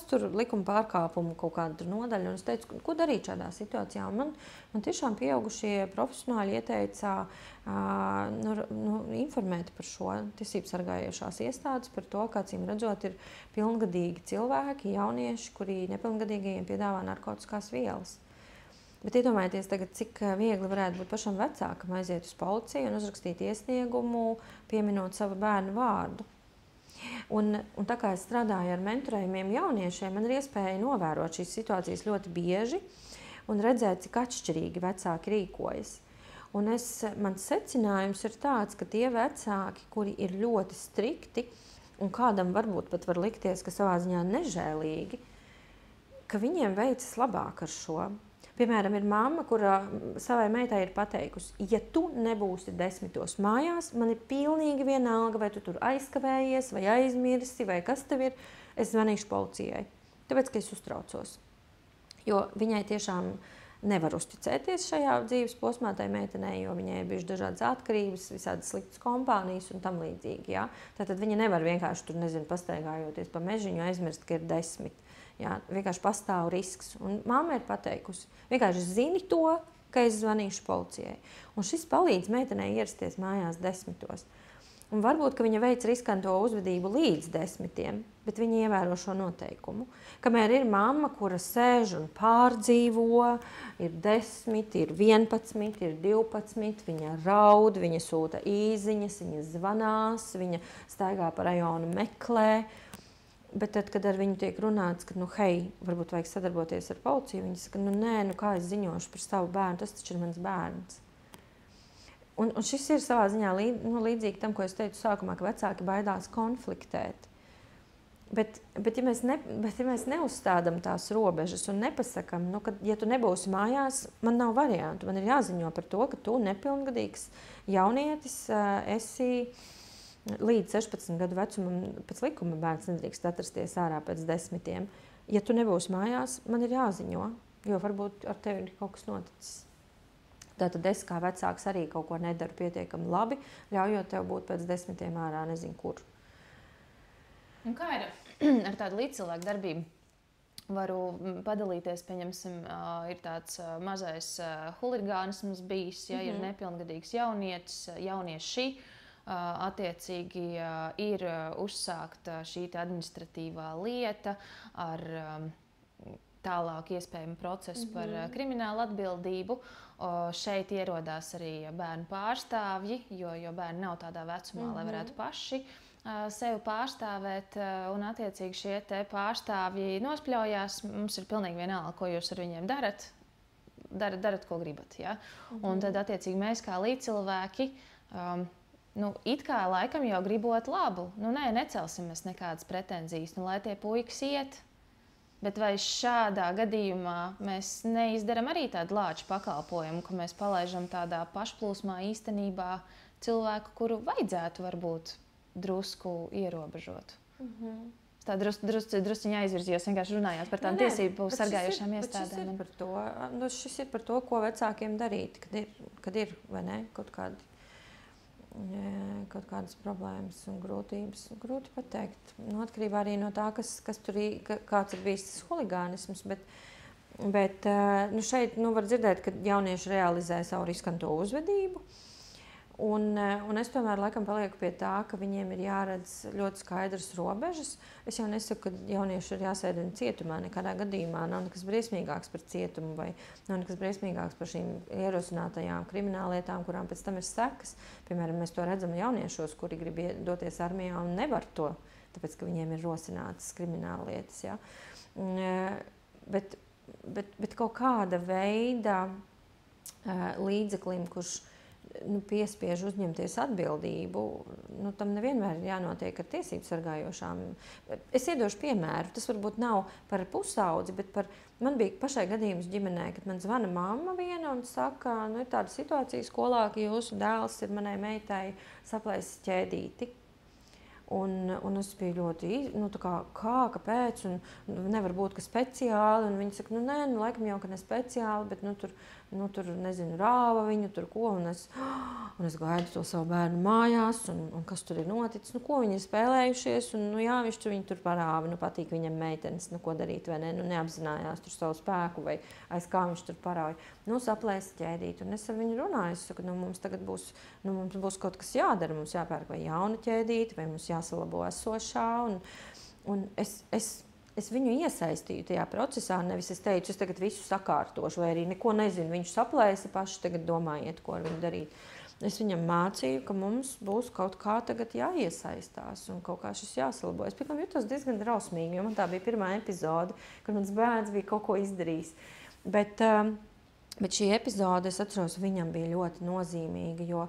tur, likuma pārkāpumu kaut kādu nodaļu. Un es teicu, ko darīt šādā situācijā. Un man tiešām pieaugušie profesionāļi ieteica informēt par šo tiesību sargājošās iestādes, par to, kā acīm redzot ir pilngadīgi cilvēki, jaunieši, kuri nepilngadīgajiem piedāvā narkotiskās vielas. Bet iedomājieties tagad, cik viegli varētu būt pašam vecākam aiziet uz policiju un uzrakstīt iesniegumu, pieminot savu bērnu vārdu. Un tā kā es strādāju ar mentorējumiem jauniešiem, man ir iespēja novērot šīs situācijas ļoti bieži un redzēt, cik atšķirīgi vecāki rīkojas. Un mans secinājums ir tāds, ka tie vecāki, kuri ir ļoti strikti un kādam varbūt pat var likties, ka savā ziņā nežēlīgi, ka viņiem veicas labāk ar šo. Piemēram, ir mamma, kura savai meitai ir pateikusi, ja tu nebūsi 10 mājās, man ir pilnīgi vienalga, vai tu tur aizkavējies, vai aizmirsi, vai kas tev ir, es zvanīšu policijai. Tāpēc, ka es uztraucos. Jo viņai tiešām nevar uzticēties šajā dzīves posmā tai meitenei, jo viņai ir bijušas dažādas atkarības, visādas sliktas kompānijas un tam līdzīgi. Ja? Tātad viņa nevar vienkārši tur, pastaigājoties pa mežiņu aizmirst, ka ir 10. Jā, vienkārši pastāv risks. Un mamma ir pateikusi, vienkārši zini to, ka es zvanīšu policijai. Un šis palīdz meitenei ierasties mājās 10. Un varbūt, ka viņa veic riskanto uzvedību līdz 10, bet viņa ievēro šo noteikumu. Kamēr ir mamma, kura sēž un pārdzīvo, ir 10, ir 11, ir 12, viņa raud, viņa sūta īziņas, viņa zvanās, viņa staigā pa rajonu meklē. Bet tad, kad ar viņu tiek runāts, ka, hei, varbūt vajag sadarboties ar policiju, viņi saka, nē, kā es ziņošu par savu bērnu, tas taču ir mans bērns. Un šis ir savā ziņā līdzīgi tam, ko es teicu sākumā, ka vecāki baidās konfliktēt. Bet ja mēs neuzstādām tās robežas un nepasakām, nu, ka, ja tu nebūsi mājās, man nav variantu. Man ir jāziņo par to, ka tu nepilngadīgs jaunietis esi līdz 16 gadu vecumam. Pēc likuma bērns nedrīkst atrasties ārā pēc 10. Ja tu nebūsi mājās, man ir jāziņo, jo varbūt ar tevi ir kaut kas noticis. Tātad es kā vecāks arī kaut ko nedaru pietiekami labi, ļaujot tev būt pēc 10 ārā nezinu kur. Un kā ir ar tādu līdzcilvēku darbību? Varu padalīties, pieņemsim, ir tāds mazais huligānisms bijis, ja ir nepilngadīgs jaunieši, attiecīgi ir uzsākta šī administratīvā lieta ar tālāk iespējamu procesu par kriminālu atbildību. Šeit ierodās arī bērnu pārstāvji, jo bērni nav tādā vecumā, lai varētu paši sevi pārstāvēt, un attiecīgi šie te pārstāvji nospļaujās. Mums ir pilnīgi vienalga, ko jūs ar viņiem darat. Darat, ko gribat. Ja? Un tad attiecīgi mēs kā līdzcilvēki, it kā laikam jau gribot labu. Necelsim mēs nekādas pretenzijas, lai tie puikas iet. Bet vai šādā gadījumā mēs neizdaram arī tādu lāču pakalpojumu, ka mēs palaižam tādā pašplūsmā īstenībā cilvēku, kuru vajadzētu varbūt drusku ierobežot? Tā drusciņā aizvirzījos, vienkārši runājot par tām tiesību sargājošām iestādēm. Šis ir par to, ko vecākiem darīt, kad ir vai ne, kaut kādas problēmas un grūtības. Grūti pateikt. Atkarībā arī no tā, kāds ir bijis tas huligānisms. Bet šeit var dzirdēt, ka jaunieši realizē savu riskanto uzvedību. Un es tomēr laikam palieku pie tā, ka viņiem ir jāredz ļoti skaidras robežas. Es jau nesaku, ka jaunieši ir jāsēdina cietumā. Nekādā gadījumā nav nekas briesmīgāks par cietumu vai nav nekas briesmīgāks par šīm ierosinātajām krimināllietām, kurām pēc tam ir sekas. Piemēram, mēs to redzam jauniešos, kuri grib doties armijā un nevar to, tāpēc, ka viņiem ir rosinātas krimināllietas. Ja? Bet kaut kāda veida līdzeklim, kurš piespiež uzņemties atbildību, tam nevienmēr ir jānotiek ar tiesību sargājošām. Es iedošu piemēru, tas varbūt nav par pusaudzi, bet man bija pašai gadījums ģimenē, kad man zvana mamma viena un saka, ir tāda situācija skolā, ka jūsu dēls ir manai meitai saplēsis ķēdīti. Un es biju ļoti, kāpēc, un nevar būt, ka speciāli, un viņi saka, nē, laikam jau, ka ne speciāli, bet tur nezinu, rāva viņu, tur ko, un es gaidu to savu bērnu mājās, un kas tur ir noticis, ko viņi ir spēlējušies, un jā, viņš viņu tur parāva, patīk viņam meitenes, ko darīt, vai ne, neapzinājās tur savu spēku, vai aiz kā viņš tur parauja. Saplēs ķēdīt, un es ar viņu runāju, es saku, mums tagad būs kaut kas jādara, mums jāpērk vai jauna ķēdīte, vai mums jāsalabo esošā, un es viņu iesaistīju tajā procesā, nevis es teicu, es tagad visu sakārtošu, vai arī neko nezinu, viņš saplēsa, paši tagad domājiet, ko ar viņu darīt. Es viņam mācīju, ka mums būs kaut kā tagad jāiesaistās un kaut kā šis jāsalabo. Es pirmām jutos diezgan drausmīgi, jo man tā bija pirmā epizode, kad mans bērns bija kaut ko izdarījis. Bet šī epizode, es atceros, viņam bija ļoti nozīmīga, jo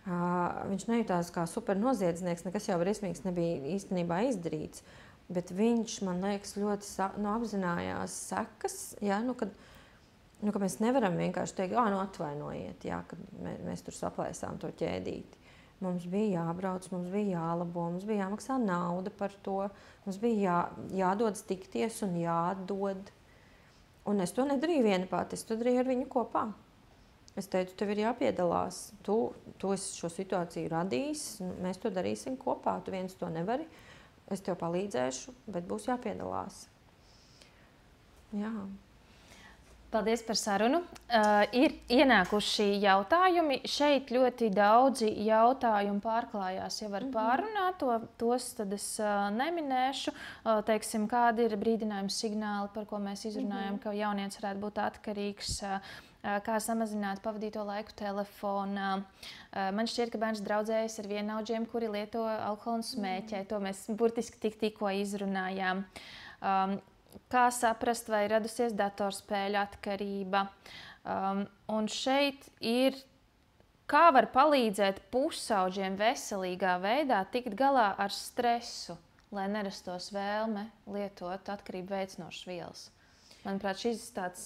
viņš nejūtās kā supernoziedznieks, nekas jau briesmīgs nebija īstenībā izdarīts. Bet viņš, man liekas, ļoti apzinājās sekas, ja, ka mēs nevaram vienkārši teikt, atvainojiet, ja, kad mēs tur saplēsām to ķēdīti. Mums bija jābrauc, mums bija jālabo, mums bija jāmaksā nauda par to, mums bija jādodas tikties un jādod. Un es to nedarīju viena pati, es to darīju ar viņu kopā. Es teicu, tev ir jāpiedalās, tu esi šo situāciju radījis, mēs to darīsim kopā, tu viens to nevari. Es tev palīdzēšu, bet būs jāpiedalās. Jā. Paldies par sarunu. Ir ienākuši jautājumi. Šeit ļoti daudzi jautājumi pārklājās jau ar pārrunāt. Tos tad es neminēšu. Teiksim, kādi ir brīdinājumi signāli, par ko mēs izrunājam, ka jaunietis varētu būt atkarīgs. Kā samazināt pavadīto laiku telefonā. Man šķiet, ka bērns draudzējas ar vienaudžiem, kuri lieto alkoholu un smēķē. To mēs burtiski tikko izrunājām. Kā saprast, vai radusies datorspēļu atkarība. Un šeit ir, kā var palīdzēt pusaudžiem veselīgā veidā tikt galā ar stresu lai nerastos vēlme lietot atkarību veicinošas vielas. Manuprāt, šis ir tāds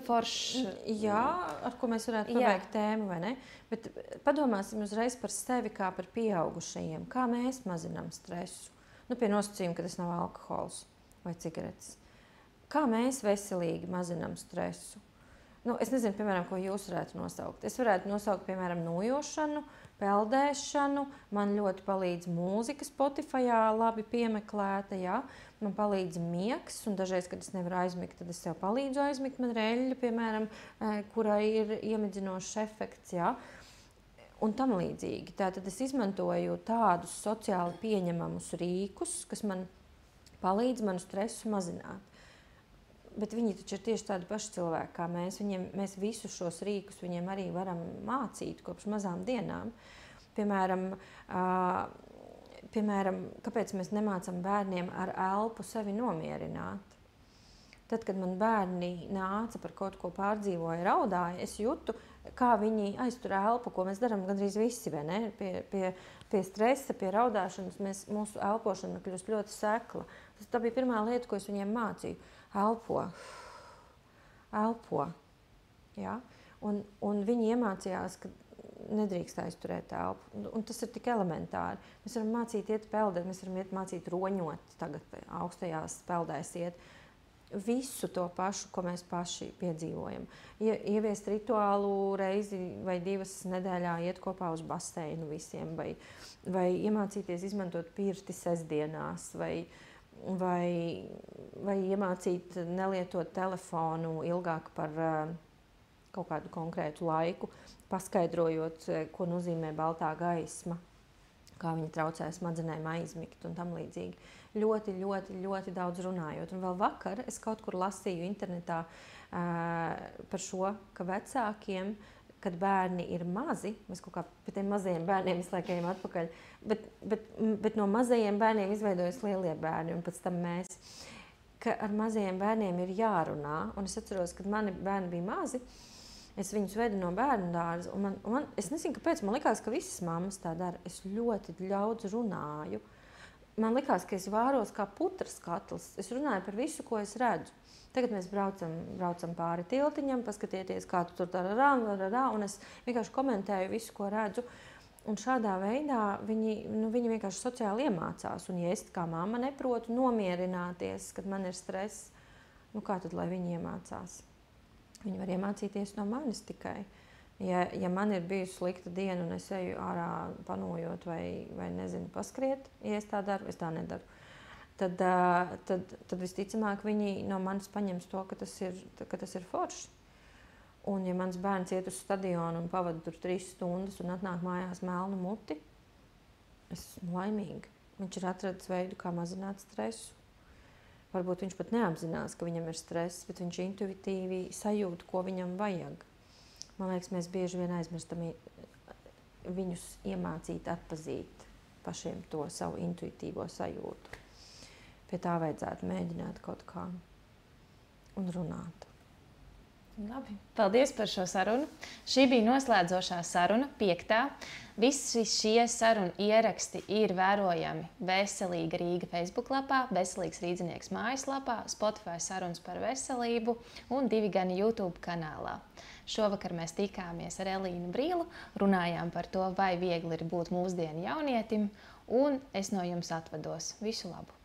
foršs. Jā, ar ko mēs varētu pabeigt tēmu, vai ne? Bet padomāsim uzreiz par sevi kā par pieaugušajiem. Kā mēs mazinām stresu? Pie nosacījuma, ka tas nav alkohols vai cigaretes. Kā mēs veselīgi mazinām stresu? Es nezinu, piemēram, ko jūs varētu nosaukt. Es varētu nosaukt, piemēram, nojošanu, peldēšanu. Man ļoti palīdz mūzika Spotifyā, labi piemeklēta. Ja? Man palīdz miegs, un dažreiz, kad es nevaru aizmigt, tad es sev palīdzu aizmigt. Man ir eļļa, piemēram, kurai ir iemidzinošs efekts. Ja? Un tam līdzīgi. Tātad es izmantoju tādus sociāli pieņemamus rīkus, kas man palīdz manu stresu mazināt. Bet viņi taču ir tieši tādi paši cilvēki kā mēs. Mēs visus šos rīkus viņiem arī varam mācīt kopš mazām dienām. Piemēram, kāpēc mēs nemācām bērniem ar elpu sevi nomierināt? Tad, kad man bērni nāca par kaut ko pārdzīvoja, raudāja, es jūtu, kā viņi aiztur elpu, ko mēs darām gandrīz visi, vai ne? Pie stresa, pie raudāšanas mūsu elpošana kļūst ļoti sekla. Tā bija pirmā lieta, ko es viņiem mācīju. Elpo. Ja? Un viņi iemācījās, ka nedrīkst aizturēt elpu. Un tas ir tik elementāri. Mēs varam mācīt iet peldēt, mēs varam mācīt roņot, tagad augstajās peldēs iet. Visu to pašu, ko mēs paši piedzīvojam. Ieviest rituālu reizi vai 2 nedēļā iet kopā uz baseinu visiem, vai iemācīties izmantot pirti sestdienās, vai iemācīt nelietot telefonu ilgāk par kaut kādu konkrētu laiku, paskaidrojot, ko nozīmē baltā gaisma, kā viņa traucē smadzenēm aizmigt un tam līdzīgi. Ļoti, ļoti, ļoti daudz runājot. Un vēl vakar es kaut kur lasīju internetā par šo, ka vecākiem, kad bērni ir mazi, mēs kaut kā pie tiem mazajiem bērniem visu laiku ejam atpakaļ, bet no mazajiem bērniem izveidojas lielie bērni un pēc tam mēs, ka ar mazajiem bērniem ir jārunā. Un es atceros, kad mani bērni bija mazi, es viņus vedu no bērnu dārza, un es nezinu, kāpēc, man likās, ka visas mammas tā dara. Es ļoti daudz runāju. Man likās, ka es vāros kā putras katls. Es runāju par visu, ko es redzu. Tagad mēs braucam pāri tiltiņam, paskatieties, kā tu tur tararā, un es vienkārši komentēju visu, ko redzu. Un šādā veidā viņi vienkārši sociāli iemācās. Un ja es kā mamma neprotu nomierināties, kad man ir stress, kā tad, lai viņi iemācās? Viņi var iemācīties no manis tikai. Ja man ir bijusi slikta diena un es eju ārā panojot vai nezinu, paskriet, ja es tā daru, es tā nedaru, tad visticamāk viņi no manis paņems to, ka tas ir forši. Un ja mans bērns iet uz stadionu un pavada tur 3 stundas un atnāk mājās melnu muti, es esmu laimīga. Viņš ir atradis veidu, kā mazināt stresu. Varbūt viņš pat neapzinās, ka viņam ir stress, bet viņš intuitīvi sajūt, ko viņam vajag. Man liekas, mēs bieži vien aizmirstam viņus iemācīt atpazīt pašiem to savu intuitīvo sajūtu. Pie tā vajadzētu mēģināt kaut kā un runāt. Labi. Paldies par šo sarunu. Šī bija noslēdzošā saruna, 5. Visi šie sarunu ieraksti ir vērojami Veselīga Rīga Facebook lapā, Veselīgs Rīdzinieks mājaslapā, Spotify sarunas par veselību un 2 gani YouTube kanālā. Šovakar mēs tikāmies ar Elīnu Brīlu, runājām par to, vai viegli ir būt mūsdienu jaunietim, un es no jums atvados. Visu labu!